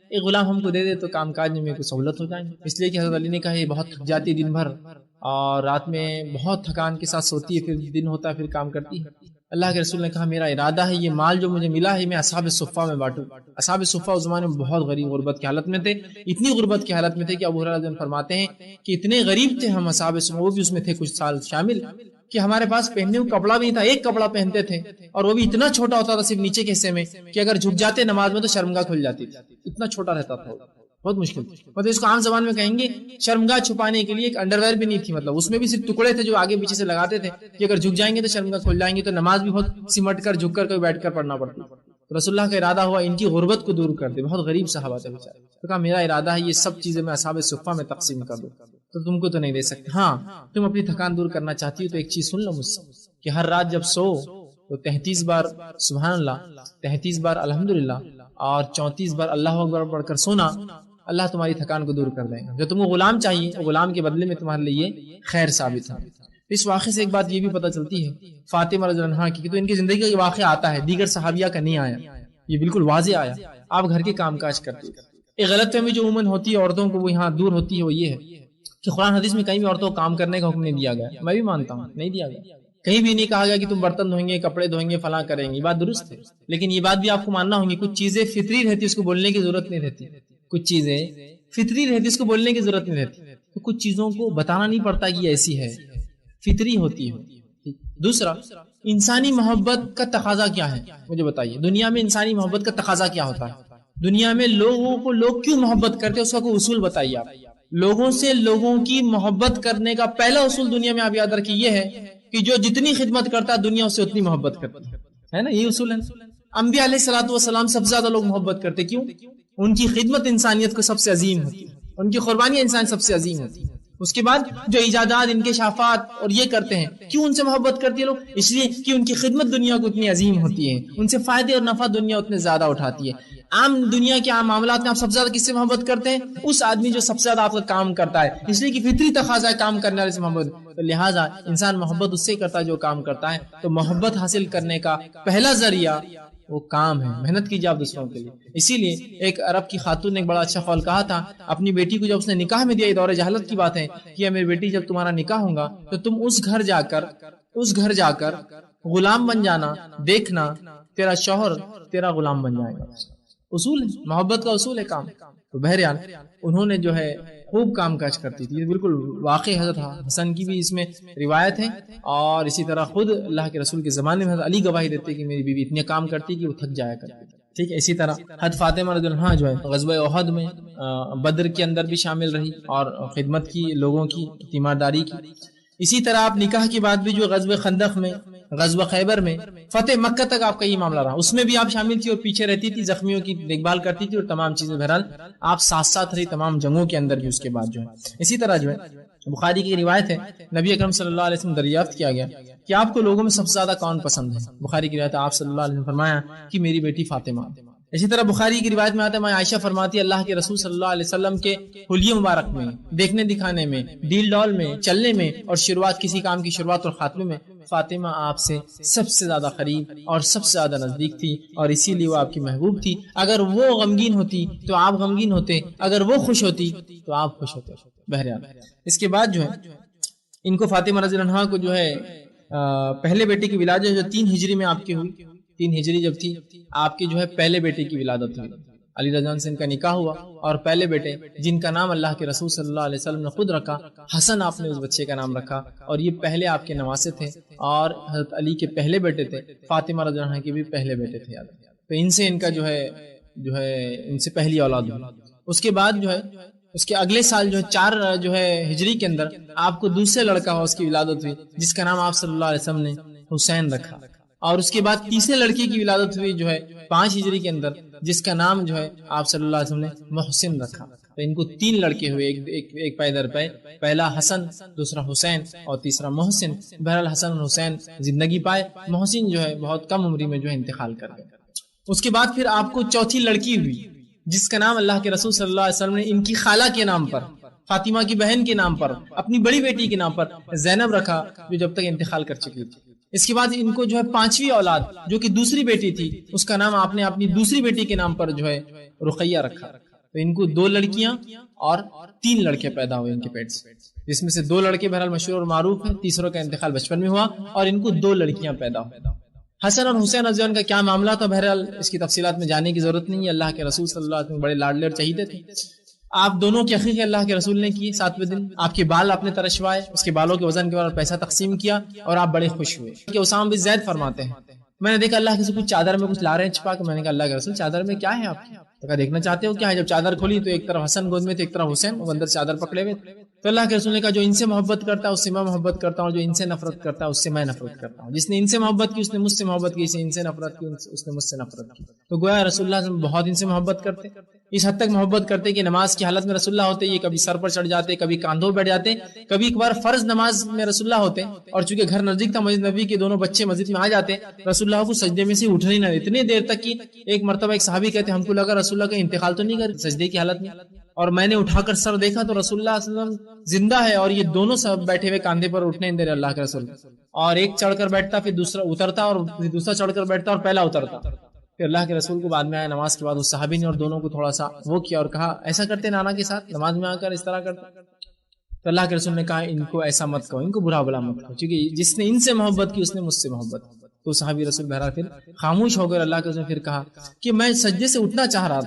ایک غلام ہم کو دے دے تو کام کاج میں کوئی سہولت ہو جائے، اس لیے کہ حضرت علی نے کہا یہ بہت تھک جاتی دن بھر اور رات میں بہت تھکان کے ساتھ سوتی ہے، پھر دن ہوتا ہے پھر کام کرتی ہے۔ اللہ کے رسول نے کہا میرا ارادہ ہے یہ مال جو مجھے ملا ہے میں اصحاب صفہ میں بانٹوں۔ اصحاب صفہ اس زمانے میں بہت غریب غربت کی حالت میں تھے، اتنی غربت کی حالت میں تھے کہ ابو ہریرہ رضی اللہ عنہ فرماتے ہیں کہ اتنے غریب تھے ہم اصحاب صفہ، وہ بھی اس میں تھے کچھ سال شامل، کہ ہمارے پاس پہننے کو کپڑا بھی نہیں تھا، ایک کپڑا پہنتے تھے اور وہ بھی اتنا چھوٹا ہوتا تھا صرف نیچے کے حصے میں کہ اگر جھک جاتے نماز میں تو شرمگاہ کھل جاتی تھی، اتنا چھوٹا رہتا تھا، بہت مشکل، مطلب اس کو عام زبان میں کہیں گے شرمگاہ چھپانے کے لیے ایک انڈرویئر بھی نہیں تھی، مطلب اس میں بھی صرف ٹکڑے تھے جو آگے پیچھے سے لگاتے تھے کہ اگر جھک جائیں گے تو شرمگاہ کھل جائیں گے، تو نماز بھی بہت سمٹ کر جھک کر کوئی بیٹھ کر پڑھنا پڑتی۔ تو رسول اللہ کا ارادہ ہوا ان کی غربت کو دور کر دے، بہت غریب صحابہ تھے بیچارے، تو کہا میرا ارادہ ہے یہ سب چیزیں میں اصحاب صفہ میں تقسیم کر دوں، تو تم کو تو نہیں دے سکتے، ہاں تم اپنی تھکان دور کرنا چاہتی ہو تو ایک چیز سن لو مجھ سے کہ ہر رات جب سو تو 33 بار سبحان اللہ، 33 بار الحمدللہ اور 34 بار اللہ اکبر پڑھ کر سونا، اللہ تمہاری تھکان کو دور کر دے گا۔ جو تم کو غلام چاہیے وہ غلام کے بدلے میں تمہارے لیے خیر ثابت ہے۔ اس واقعے سے ایک بات یہ بھی پتہ چلتی ہے فاطمہ رضی اللہ عنہا کی، تو ان کی زندگی کا یہ واقعہ آتا ہے، دیگر صحابیہ کا نہیں آیا، یہ بالکل واضح آیا۔ آپ گھر کے کام کاج کرتے، ایک غلط فہمی جو عموماً ہوتی ہے عورتوں کو وہ یہاں دور ہوتی ہے، وہ یہ ہے کہ قرآن حدیث میں کہیں بھی عورتوں کو کام کرنے کا حکم نہیں دیا گیا، میں بھی مانتا ہوں نہیں دیا گیا، کہیں بھی نہیں کہا گیا کہ تم برتن دھوئیں گے، کپڑے دھوئیں گے، فلاں کریں گے، یہ بات درست ہے، لیکن یہ بات بھی آپ کو ماننا ہوگی کچھ چیزیں فطری رہتی اس کو بولنے کی ضرورت نہیں رہتی، کچھ چیزیں فطری رہتی اس کو بولنے کی ضرورت نہیں رہتی، تو کچھ چیزوں کو بتانا نہیں پڑتا کہ یہ ایسی ہے، فطری ہوتی ہے۔ دوسرا، انسانی محبت کا تقاضا کیا ہے، مجھے بتائیے، دنیا میں انسانی محبت کا تقاضا کیا ہوتا ہے؟ دنیا میں لوگوں کو لوگ کیوں محبت کرتے ہیں، اس کا کوئی اصول بتائیے آپ۔ لوگوں سے لوگوں کی محبت کرنے کا پہلا اصول دنیا میں آپ یاد رکھیے یہ ہے کہ جو جتنی خدمت کرتا ہے دنیا اس سے اتنی محبت کرتی ہے نا، یہ اصول ہے۔ انبیاء علیہ الصلوۃ والسلام سب سے زیادہ لوگ محبت کرتے، کیوں؟ ان کی خدمت انسانیت کو سب سے عظیم ہوتی ہے، ان کی قربانی انسان سب سے عظیم ہوتی ہے۔ اس کے بعد جو ایجادات، انکشافات اور یہ کرتے ہیں، کیوں ان سے محبت کرتی ہے لوگ؟ اس لیے کہ ان کی خدمت دنیا کو اتنی عظیم ہوتی ہے، ان سے فائدے اور نفع دنیا اتنے زیادہ اٹھاتی ہے۔ عام دنیا کے عام معاملات میں آپ سب سے زیادہ کس سے محبت کرتے ہیں؟ اس آدمی جو سب سے زیادہ آپ کا کام کرتا ہے، اس لیے کہ فطری تقاضا ہے کام کرنے والے سے محبت، تو لہٰذا انسان محبت اس سے کرتا ہے جو کام کرتا ہے۔ تو محبت حاصل کرنے کا پہلا ذریعہ وہ کام ہے، محنت کیجیے آپ دوسروں کے لیے۔ اسی لیے ایک عرب کی خاتون نے ایک بڑا اچھا قول کہا تھا اپنی بیٹی کو، جب اس نے نکاح میں دیا، یہ دور جہالت کی بات ہے، کہ میری بیٹی جب تمہارا نکاح ہوگا تو تم اس گھر جا کر غلام بن جانا، دیکھنا تیرا شوہر تیرا غلام بن جائے گا۔ اصول ہے، محبت کا اصول ہے کام۔ تو بہرحال انہوں نے جو ہے خوب کام کاج کرتی تھی، بالکل واقع حضرت حسن کی بھی اس میں روایت ہے، اور اسی طرح خود اللہ کے رسول کے زمانے میں حضرت علی گواہی دیتے کہ میری بیوی اتنے کام کرتی کہ وہ تھک جایا کرتی تھی۔ ٹھیک ہے، اسی طرح حضرت فاطمہ رضی اللہ عنہا جو ہے غزوہ احد میں، بدر کے اندر بھی شامل رہی اور خدمت کی، لوگوں کی تیمارداری کی۔ اسی طرح آپ نکاح کی بات بھی جو غزوہ خندق میں، غزوہ خیبر میں، فتح مکہ تک آپ کا یہ معاملہ رہا، اس میں بھی آپ شامل تھی اور پیچھے رہتی تھی، زخمیوں کی دیکھ بھال کرتی تھی اور تمام چیزیں، بہرحال آپ ساتھ ساتھ رہی تمام جنگوں کے اندر بھی اس کے بعد جو ہے۔ اسی طرح جو ہے بخاری کی روایت ہے، نبی اکرم صلی اللہ علیہ وسلم دریافت کیا گیا کہ آپ کو لوگوں میں سب سے زیادہ کون پسند ہے؟ بخاری کی روایت ہے، آپ صلی اللہ علیہ وسلم فرمایا کہ میری بیٹی فاطمہ۔ اسی طرح بخاری کی روایت میں آتا ہے، میں عائشہ فرماتی ہے اللہ کے رسول صلی اللہ علیہ وسلم کے حلیے مبارک میں، دیکھنے دکھانے میں، ڈیل ڈال میں، چلنے میں اور شروعات، کسی کام کی شروعات اور خاتمے میں فاطمہ آپ سے سب سے زیادہ قریب اور سب سے زیادہ نزدیک تھی، اور اسی لیے وہ آپ کی محبوب تھی۔ اگر وہ غمگین ہوتی تو آپ غمگین ہوتے، اگر وہ خوش ہوتی تو آپ خوش ہوتے۔ بہرحال اس کے بعد جو ہے ان کو فاطمہ رضی اللہ عنہا کو جو ہے پہلے بیٹے کی ولادت جو 3 ہجری میں آپ کی ہوئی، 3 ہجری جب تھی آپ کی جو ہے پہلے بیٹے کی ولادت ہوئی، علی رضی اللہ عنہ سے ان کا نکاح ہوا، اور پہلے بیٹے جن کا نام اللہ کے رسول صلی اللہ علیہ وسلم نے خود رکھا، حسن آپ نے اس بچے کا نام رکھا، اور یہ پہلے آپ کے نواسے تھے، اور حضرت علی کے پہلے بیٹے تھے، فاطمہ رضی اللہ عنہ کے بھی پہلے بیٹے تھے، تو ان سے ان کا جو ہے ان سے پہلی اولاد ہوئی۔ اس کے بعد جو ہے اس کے اگلے سال جو ہے 4 جو ہے ہجری کے اندر آپ کو دوسرے لڑکا ہوا، اس کی ولادت ہوئی، جس کا نام آپ صلی اللہ علیہ وسلم نے حسین رکھا، اور اس کے بعد تیسرے لڑکی کی ولادت ہوئی جو ہے 5 ہجری کے اندر، جس کا نام جو ہے آپ صلی اللہ علیہ وسلم نے محسن رکھا۔ تو ان کو 3 لڑکے ہوئے، ایک پے در پے، پہلا حسن، دوسرا حسین اور تیسرا محسن۔ بہرحال حسن اور حسین زندگی پائے، محسن جو ہے بہت کم عمری میں جو ہے انتقال کر گئے۔ اس کے بعد پھر آپ کو چوتھی لڑکی ہوئی، جس کا نام اللہ کے رسول صلی اللہ علیہ وسلم نے ان کی خالہ کے نام پر، فاطمہ کی بہن کے نام پر، اپنی بڑی بیٹی کے نام پر زینب رکھا، جو جب تک انتقال کر چکی تھی۔ اس کے بعد ان کو جو ہے 5ویں اولاد جو کہ دوسری بیٹی تھی، اس کا نام آپ نے اپنی دوسری بیٹی کے نام پر جو ہے رقیہ رکھا۔ تو ان کو 2 لڑکیاں اور 3 لڑکے پیدا ہوئے ان کے پیٹ سے، جس میں سے 2 لڑکے بہرحال مشہور اور معروف ہیں، تیسروں کا انتقال بچپن میں ہوا، اور ان کو 2 لڑکیاں پیدا ہوئی۔ حسن اور حسین رضی اللہ عنہ کا کیا معاملہ تھا، بہرحال اس کی تفصیلات میں جانے کی ضرورت نہیں ہے۔ اللہ کے رسول صلی اللہ علیہ وسلم بڑے لاڈلے اور چہیتے تھے۔ آپ دونوں کی عقیقے اللہ کے رسول نے کی 7ویں دن، آپ کے بال آپ نے ترشوائے، اس کے بالوں کے وزن کے بعد پیسہ تقسیم کیا، اور آپ بڑے خوش ہوئے کہ اسامہ بن زید فرماتے ہیں میں نے دیکھا اللہ کے رسول کچھ چادر میں کچھ لا رہے ہیں چھپا کے، میں نے کہا اللہ کے رسول چادر میں کیا ہے آپ کی؟ تو کہا دیکھنا چاہتے ہو کیا ہے؟ جب چادر کھولی تو ایک طرف حسن گود میں تھے، ایک طرف حسین، وہ اندر چادر پکڑے ہوئے تھے۔ تو اللہ کے رسول نے کہا جو ان سے محبت کرتا ہے اس سے میں محبت کرتا ہوں، جو ان سے نفرت کرتا ہے اس سے میں نفرت کرتا ہوں، جس نے ان سے محبت کی اس نے مجھ سے محبت کی، جس نے ان سے نفرت کی اس نے مجھ سے نفرت کی۔ تو گویا رسول اللہ صلی اللہ علیہ وسلم بہت ان سے محبت کرتے، اس حد تک محبت کرتے کہ نماز کی حالت میں رسول اللہ ہوتے، یہ کبھی سر پر چڑھ جاتے، کبھی کاندھوں بیٹھ جاتے، کبھی ایک بار فرض نماز میں رسول اللہ ہوتے، اور چونکہ گھر نزدیک تھا مسجد نبی کے، دونوں بچے مسجد میں آ جاتے، رسول اللہ کو سجدے میں سے اٹھنے نہ دیتے، اتنی دیر تک کہ ایک مرتبہ ایک صحابی کہتے ہم کو لگا رسول اللہ کا انتقال تو نہیں کر سجدے کی حالت میں، اور میں نے اٹھا کر سر دیکھا تو رسول اللہ صلی اللہ علیہ وسلم زندہ ہے، اور یہ دونوں سب بیٹھے ہوئے کاندھے پر اٹھنے دے رہے اللہ کے رسول، اور ایک چڑھ کر بیٹھتا پھر دوسرا اترتا، اور پھر دوسرا چڑھ کر بیٹھتا اور پہلا اترتا۔ پھر اللہ کے رسول کو بعد میں آیا نماز کے بعد اس صحابی نے اور دونوں کو تھوڑا سا وہ کیا اور کہا ایسا کرتے نانا کے ساتھ نماز میں آ کر اس طرح کرتا؟ تو اللہ کے رسول نے کہا ان کو ایسا مت کہو، ان کو برا بلا مت کہو، کیونکہ جس نے ان سے محبت کی اس نے مجھ سے محبت کی۔ تو صحابی رسول بہرحال پھر خاموش ہو کر اللہ کے رسول نے پھر کہا کہ میں سجدے سے اٹھنا چاہ رہا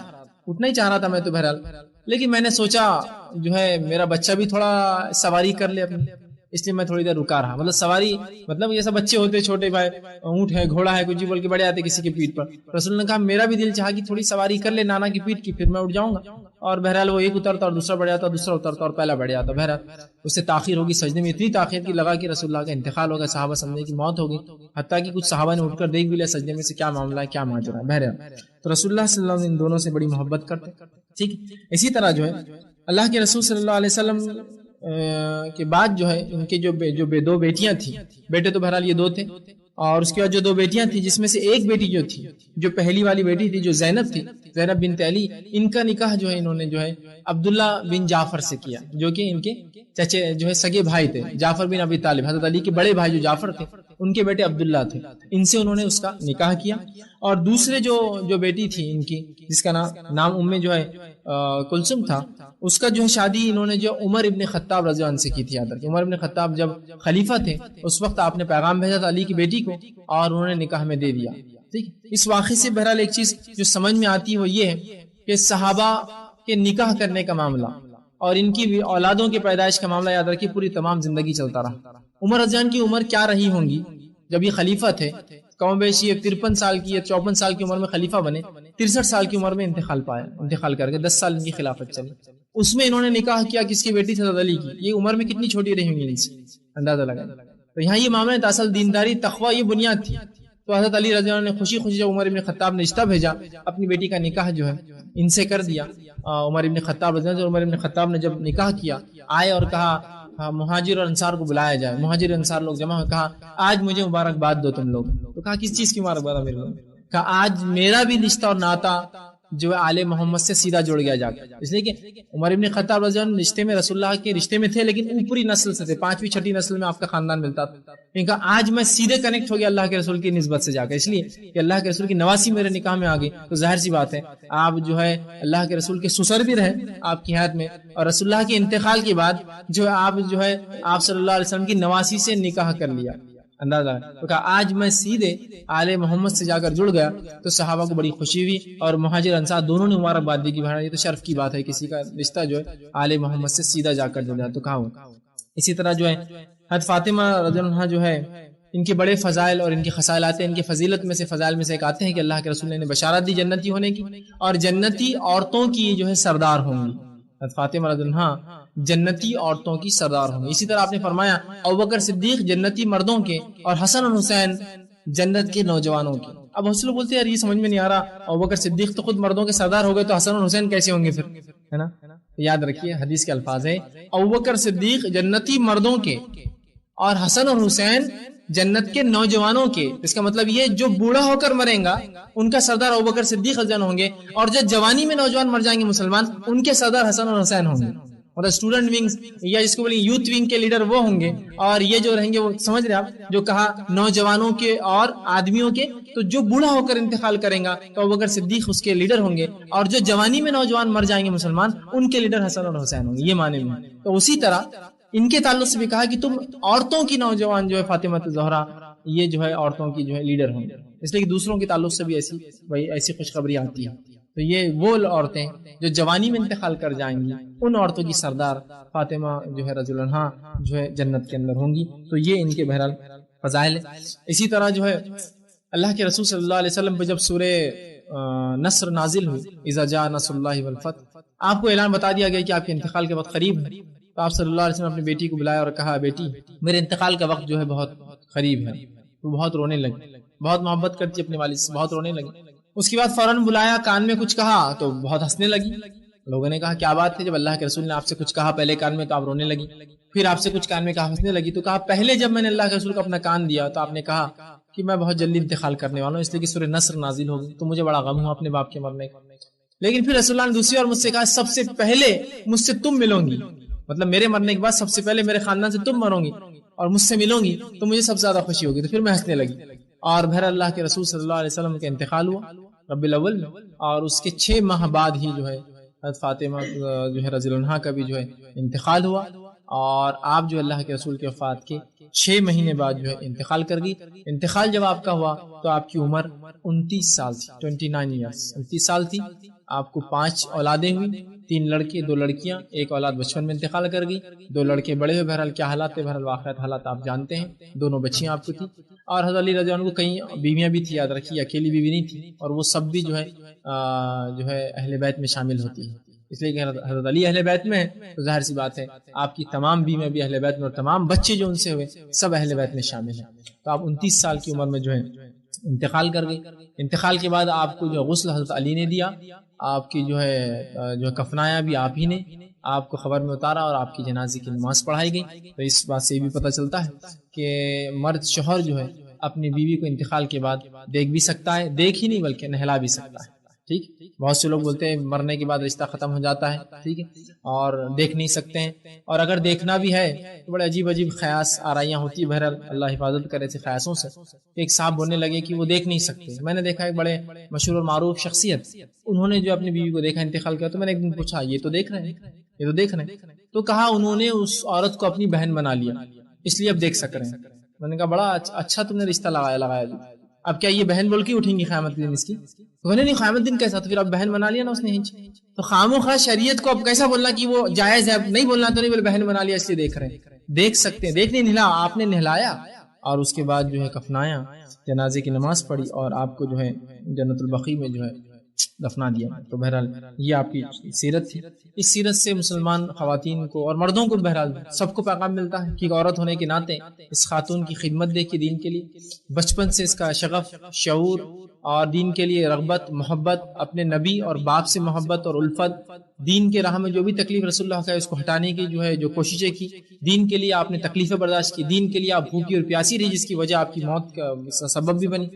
تھا میں تو بہرحال، لیکن میں نے سوچا جو ہے میرا بچہ بھی تھوڑا سواری کر لے اپنی، اس لیے میں تھوڑی دیر رکا رہا۔ مطلب سواری مطلب جیسا بچے ہوتے چھوٹے بھائی، اونٹ ہے گھوڑا ہے کچھ بھی بول کے بڑے آتے کسی کے پیٹ پر، رسول نے کہا میرا بھی دل چاہا کہ تھوڑی سواری کر لے نانا کی پیٹ کی، پھر میں اٹھ جاؤں گا۔ اور بہرحال وہ ایک اترتا اور دوسرا بڑھ جاتا، دوسرا اترتا اور پہلا بڑھ جاتا، بہرحال اس سے تاخیر ہوگی، سجدے میں اتنی تاخیر کی لگا کہ رسول اللہ کا انتقال ہوگا، صحابہ سمجھے کہ موت ہوگی، حتیٰ کہ کچھ صحابہ نے اٹھ کر دیکھ بھی لیا سجدے میں سے کیا معاملہ ہے کیا ماجرا ہے۔ بہرحال تو رسول اللہ صلی اللہ علیہ وسلم ان دونوں سے بڑی محبت کرتے، ٹھیک۔ اسی طرح جو ہے اللہ کے رسول صلی اللہ علیہ وسلم کے بعد جو ہے ان کے جو دو بیٹیاں تھیں، بیٹے تو بہرحال یہ دو تھے، اور اس کے بعد جو دو بیٹیاں تھیں جس میں سے ایک بیٹی جو تھی، جو پہلی والی بیٹی تھی جو زینب تھی، زینب بنت علی، ان کا نکاح جو ہے انہوں نے جو ہے عبداللہ بن جعفر سے کیا، جو کہ ان کے چچے جو ہے سگے بھائی تھے، جعفر بن ابی طالب، حضرت علی کے بڑے بھائی جو جعفر تھے ان کے بیٹے عبداللہ تھے، ان سے انہوں نے اس کا نکاح کیا۔ اور دوسرے جو بیٹی تھی ان کی جس کا نام ام جو ہے کلثوم تھا، اس کا جو ہے شادی انہوں نے جو عمر ابن خطاب رضی اللہ عنہ سے کی تھی۔ یاد رکھیں عمر ابن خطاب جب خلیفہ تھے اس وقت آپ نے پیغام بھیجا تھا علی کی بیٹی کو اور انہوں نے نکاح میں دے دیا، ٹھیک۔ اس واقعے سے بہرحال ایک چیز جو سمجھ میں آتی ہے وہ یہ ہے کہ صحابہ کے نکاح کرنے کا معاملہ اور ان کی اولادوں کے پیدائش کا معاملہ یاد رکھیے پوری تمام زندگی چلتا رہا۔ عمر رضی اللہ عنہ کی عمر کیا رہی ہوں گی جب یہ خلیفہ تھے؟ کم بیشی 53 سال کی یا 54 سال کی عمر میں خلیفہ بنے، 63 سال کی عمر میں انتقال کر کے 10 سال ان کی خلافت چلی۔ اس میں انہوں نے نکاح کیا کس کی بیٹی تھی؟ حضرت علی کی۔ یہ عمر میں کتنی چھوٹی رہی ہوں گی ان سے، اندازہ لگائیں۔ تو یہاں یہ معاملہ ہے، اصل دینداری تقوی یہ بنیاد تھی۔ تو حضرت علی رضی اللہ عنہ نے خوشی جب عمر ابن خطاب نے رشتہ بھیجا اپنی بیٹی کا نکاح جو ہے ان سے کر دیا۔ عمر ابن خطاب رضی اللہ عنہ، عمر ابن خطاب نے جب نکاح کیا آئے اور کہا مہاجر اور انصار کو بلایا جائے، مہاجر انصار لوگ جمع ہو، کہا آج مجھے مبارکباد دو تم لوگ۔ تو کہا کس چیز کی مبارکباد ہے میرے لوگ؟ کہا آج میرا بھی رشتہ اور ناتا جو ہے آل محمد سے سیدھا جڑ گیا جا کر، اس لیے کہ عمر ابن خطاب رضی اللہ عنہ رشتے میں رسول اللہ کے رشتے میں تھے لیکن اوپری نسل سے تھے، 5ویں 6ٹھی نسل میں آپ کا خاندان ملتا تھا۔ کہا آج میں سیدھے کنیکٹ ہو گیا اللہ کے رسول کی نسبت سے جا کر، اس لیے کہ اللہ کے رسول کی نواسی میرے نکاح میں آ گئی، تو ظاہر سی بات ہے آپ جو ہے اللہ کے رسول کے سسر بھی رہے آپ کی حیات میں، اور رسول اللہ کے انتقال کے بعد جو ہے آپ صلی اللہ علیہ وسلم کی نواسی سے نکاح کر لیا، اندازہ ہے۔ تو کہا آج میں سیدھے آل محمد سے جا کر جڑ گیا، تو صحابہ کو بڑی خوشی ہوئی اور مہاجر انصار دونوں نے مبارکباد دی کہ بھائی یہ تو شرف کی بات ہے کسی کا رشتہ جو ہے آل محمد سے سیدھا جا کر جڑ گیا۔ تو کہا ہو اسی طرح جو ہے حضرت فاطمہ رضی اللہ عنہا جو ہے ان کے بڑے فضائل اور ان کی خصائل آتے ہیں، ان کی فضیلت میں سے فضائل میں سے ایک آتے ہیں کہ اللہ کے رسول نے بشارت دی جنتی ہونے کی اور جنتی عورتوں کی جو ہے سردار ہوں گی۔ حضرت فاطمہ رضی اللہ عنہا جنتی عورتوں کی سردار ہوں گی۔ اسی طرح آپ نے فرمایا ابوبکر صدیق جنتی مردوں کے اور حسن اور حسین جنت کے نوجوانوں کے۔ اب بہت سے لوگ بولتے ہیں یار یہ سمجھ میں نہیں آ رہا، ابوبکر صدیق تو خود مردوں کے سردار ہو گئے تو حسن اور حسین کیسے ہوں گے پھر، ہے نا؟ یاد رکھیے حدیث کے الفاظ ہیں ابوبکر صدیق جنتی مردوں کے اور حسن اور حسین جنت کے نوجوانوں کے۔ اس کا مطلب یہ جو بوڑھا ہو کر مریں گا ان کا سردار ابوبکر صدیق رضی اللہ عنہ ہوں گے، اور جو جوانی میں نوجوان مر جائیں گے مسلمان ان کے سردار حسن اور حسین ہوں گے۔ اور اسٹوڈنٹ ونگز یا جس کو بولیں یوتھ ونگ کے لیڈر وہ ہوں گے، اور یہ جو رہیں گے وہ سمجھ رہے آپ جو کہا نوجوانوں کے اور آدمیوں کے، تو جو بوڑھا ہو کر انتقال کریں گا تو ابوبکر صدیق اس کے لیڈر ہوں گے، اور جو جوانی میں نوجوان مر جائیں گے مسلمان ان کے لیڈر حسن اور حسین ہوں گے، یہ معنی میں۔ تو اسی طرح ان کے تعلق سے بھی کہا کہ تم عورتوں کی نوجوان جو ہے فاطمہ زہرا یہ جو ہے عورتوں کی جو ہے لیڈر ہوں گے، اس لیے کہ دوسروں کے تعلق سے بھی ایسی خوشخبری آتی ہے۔ تو یہ وہ عورتیں جو جوانی میں انتقال کر جائیں گی ان عورتوں کی سردار فاطمہ جو ہے رضی اللہ عنہا جو ہے جنت کے اندر ہوں گی۔ تو یہ ان کے بہرحال فضائل ہے۔ اسی طرح جو ہے اللہ کے رسول صلی اللہ علیہ وسلم پہ جب سورہ نصر نازل ہوئی اذا جاء نصر اللہ والفتح، آپ کو اعلان بتا دیا گیا کہ آپ کے انتقال کے وقت قریب ہے، تو آپ صلی اللہ علیہ وسلم اپنی بیٹی کو بلایا اور کہا بیٹی میرے انتقال کا وقت جو ہے بہت قریب ہے۔ وہ بہت رونے لگی، بہت محبت کرتی اپنے والد سے، بہت رونے لگی۔ اس کے بعد فوراً بلایا، کان میں کچھ کہا تو بہت ہنسنے لگی۔ لوگوں نے کہا کیا بات ہے، جب اللہ کے رسول نے آپ سے کچھ کہا پہلے کان میں تو آپ رونے لگی، پھر آپ سے کچھ کان میں کہا ہنسنے لگی۔ تو کہا پہلے جب میں نے اللہ کے رسول کو اپنا کان دیا تو آپ نے کہا کہ میں بہت جلدی انتقال کرنے والا ہوں، اس لیے کہ سورہ نصر نازل ہوگی تو مجھے بڑا غم ہوا اپنے باپ کے مرنے کا۔ لیکن پھر رسول اللہ نے دوسری بار مجھ سے کہا سب سے پہلے مجھ سے تم ملو گی، مطلب میرے مرنے کے بعد سب سے پہلے میرے خاندان سے تم مرو گی اور مجھ سے ملو گی تو مجھے سب سے زیادہ خوشی ہوگی۔ تو پھر میں ہنسنے لگی، اور بہر اللہ کے رسول صلی اللہ علیہ وسلم کا انتقال ہوا ربیع الاول میں، اور اس کے 6 ماہ بعد ہی جو ہے حضرت فاطمہ جو ہے رضی اللہ عنہا کا بھی جو ہے انتقال ہوا۔ اور آپ جو اللہ کے رسول کے وفات کے 6 مہینے بعد جو ہے انتقال کر گئی۔ انتقال جب آپ کا ہوا تو آپ کی عمر 29 سال تھی، 29 ایئرس، 29 سال تھی۔ آپ کو 5 اولادیں ہوئی، 3 لڑکے 2 لڑکیاں، ایک اولاد بچپن میں انتقال کر گئی، 2 لڑکے بڑے ہوئے۔ بہرحال کیا حالات تھے، بہرحال واقعات حالات آپ جانتے ہیں، دونوں بچیاں آپ کو تھی۔ اور حضرت علی رضی اللہ عنہ کو کئی بیویاں بھی تھی، یاد رکھیے اکیلی بیوی نہیں تھی، اور وہ سب بھی جو ہے اہل بیت میں شامل ہوتی ہیں، اس لیے کہ حضرت علی اہل بیت میں ہیں تو ظاہر سی بات ہے آپ کی تمام بیویاں بھی اہل بیت میں، اور تمام بچے جو ان سے ہوئے سب اہل بیت میں شامل ہیں۔ تو آپ 29 سال کی عمر میں جو ہے انتقال کر گئی۔ انتقال کے بعد آپ کو جو غسل حضرت علی نے دیا، آپ کی جو ہے کفنایا بھی آپ ہی نے، آپ کو خبر میں اتارا اور آپ کی جنازے کی نماز پڑھائی گئی۔ تو اس بات سے یہ بھی پتہ چلتا ہے کہ مرد شوہر جو ہے اپنی بیوی کو انتقال کے بعد دیکھ بھی سکتا ہے، دیکھ ہی نہیں بلکہ نہلا بھی سکتا ہے، ٹھیک۔ بہت سے لوگ بولتے ہیں مرنے کے بعد رشتہ ختم ہو جاتا ہے، ٹھیک ہے، اور دیکھ نہیں سکتے ہیں، اور اگر دیکھنا بھی ہے تو بڑے عجیب عجیب خیاس آرائیاں ہوتی ہے۔ بہرحال اللہ حفاظت کرے سے خیاسوں سے۔ ایک صاحب بولنے لگے کہ وہ دیکھ نہیں سکتے۔ میں نے دیکھا ایک بڑے مشہور اور معروف شخصیت، انہوں نے جو اپنی بیوی کو دیکھا انتقال کیا، تو میں نے ایک دن پوچھا یہ تو دیکھ رہے ہیں، یہ تو دیکھ رہے ہیں، تو کہا انہوں نے اس عورت کو اپنی بہن بنا لیا، اس لیے اب دیکھ سک رہے ہیں۔ میں نے کہا بڑا اچھا تم نے رشتہ لگایا جی، اب کیا یہ بہن بول کے اٹھیں گی قیامت دن اس کی؟ تو نہیں قیامت دن کیسا، تو پھر اب بہن بنا لیا نا اس نے۔ تو خاموخواہ شریعت کو اب کیسا بولنا کہ وہ جائز ہے، اب نہیں بولنا تو نہیں، بولے بہن بنا لیا اس لیے دیکھ رہے ہیں۔ دیکھ سکتے ہیں، دیکھنے نہلا، آپ نے نہلایا اور اس کے بعد جو ہے کفنایا، جنازے کی نماز پڑھی اور آپ کو جو ہے جنت البقیع میں جو ہے دفنا دیا۔ تو بہرحال یہ آپ کی سیرت تھی۔ اس سیرت سے مسلمان خواتین کو اور مردوں کو بہرحال سب کو پیغام ملتا ہے کہ ایک عورت ہونے کے ناطے اس خاتون کی خدمت دیکھی دین کے لیے، بچپن سے اس کا شغف، شعور اور دین کے لیے رغبت، محبت، اپنے نبی اور باپ سے محبت اور الفت، دین کے راہ میں جو بھی تکلیف رسول اللہ کا ہے اس کو ہٹانے کی جو کوششیں کی، دین کے لیے آپ نے تکلیفیں برداشت کی، دین کے لیے آپ بھوکی اور پیاسی رہی جس کی وجہ آپ کی موت کا سبب بھی بنی،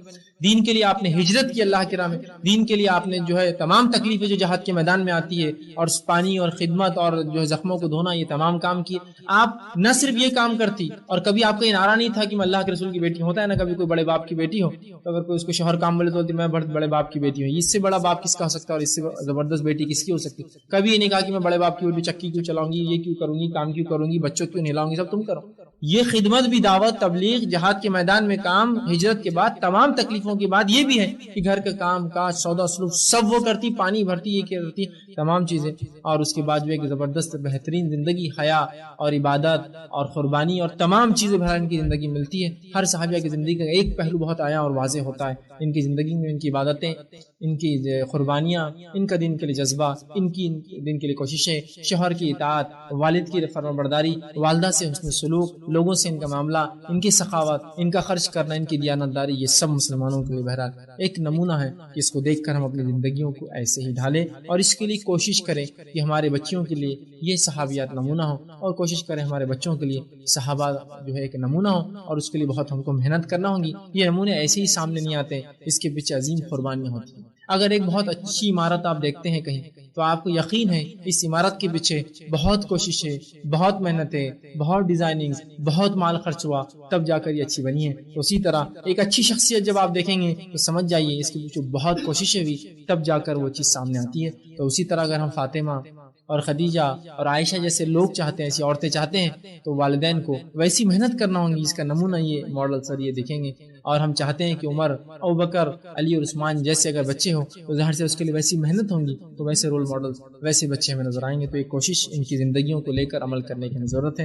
دین کے لیے آپ نے ہجرت کی اللہ کے راہ میں، دین کے لیے آپ نے جو ہے تمام تکلیفیں جو جہاد کے میدان میں آتی ہے، اور پانی اور خدمت اور جو ہے زخموں کو دھونا، یہ تمام کام کیے۔ آپ نہ صرف یہ کام کرتی، اور کبھی آپ کا یہ نعرہ نہیں تھا کہ میں اللہ کے رسول کی بیٹی ہوں۔ ہوتا ہے نا کبھی کوئی بڑے باپ کی بیٹی ہو تو اگر کوئی اس کو شوہر کام بولے تو میں بڑے باپ کی بیٹی ہوں، اس سے بڑا باپ کس کا ہو سکتا ہے اور اس سے زبردست بیٹی کس کی ہو سکتی؟ کبھی یہ نہیں کہا کہ میں بڑے باپ کی بیٹی، چکی کیوں چلاؤں گی، یہ کیوں کروں گی، کام کیوں کروں گی، بچوں کیوں نہلاؤں گی، سب تم کرو۔ یہ خدمت بھی، دعوت، تبلیغ، جہاد کے میدان میں کام، ہجرت کے بعد تمام تکلیفوں کے بعد یہ بھی ہے کہ گھر کا کام کاج، سودا سلوک سب وہ کرتی، پانی بھرتی، یہ کرتی، تمام چیزیں، اور اس کے بعد جو ایک زبردست بہترین زندگی، حیا اور عبادت اور قربانی اور تمام چیزیں بہرحال ان کی زندگی ملتی ہے۔ ہر صحابیہ کی زندگی کا ایک پہلو بہت عیاں اور واضح ہوتا ہے، ان کی زندگی میں ان کی عبادتیں، ان کی قربانیاں، ان کا دین کے لیے جذبہ، ان کی دین کے لیے کوششیں، شوہر کی اطاعت، والد کی فرمانبرداری، والدہ سے حسن سلوک، لوگوں سے ان کا معاملہ، ان کی سخاوت، ان کا خرچ کرنا، ان کی دیانتداری، یہ سب مسلمانوں کے لیے بہرحال ایک نمونہ ہے کہ اس کو دیکھ کر ہم اپنی زندگیوں کو ایسے ہی ڈھالیں، اور اس کے لیے کوشش کریں کہ ہمارے بچیوں کے لیے یہ صحابیات نمونہ ہو، اور کوشش کریں ہمارے بچوں کے لیے صحابہ جو ہے ایک نمونہ ہو، اور اس کے لیے بہت ہم کو محنت کرنا ہوگی۔ یہ نمونے ایسے ہی سامنے نہیں آتے، اس کے پیچھے عظیم قربانیاں ہوتی ہیں۔ اگر ایک بہت اچھی عمارت آپ دیکھتے ہیں کہیں تو آپ کو یقین ہے اس عمارت کے پیچھے بہت کوششیں، بہت محنتیں، بہت ڈیزائننگ، بہت مال خرچ ہوا تب جا کر یہ اچھی بنی ہے۔ تو اسی طرح ایک اچھی شخصیت جب آپ دیکھیں گے تو سمجھ جائیے اس کے پیچھے بہت کوششیں ہوئی تب جا کر وہ چیز سامنے آتی ہے۔ تو اسی طرح اگر ہم فاطمہ اور خدیجہ اور عائشہ جیسے لوگ چاہتے ہیں، ایسی عورتیں چاہتے ہیں، تو والدین کو ویسی محنت کرنا ہوگی، اس کا نمونہ یہ ماڈل سر یہ دیکھیں گے۔ اور ہم چاہتے ہیں کہ عمر، ابوبکر، علی اور عثمان جیسے اگر بچے ہوں تو ظاہر سے اس کے لیے ویسی محنت ہوں گی، تو ویسے رول ماڈل، ویسے بچے ہمیں نظر آئیں گے۔ تو ایک کوشش ان کی زندگیوں کو لے کر عمل کرنے کی ضرورت ہے۔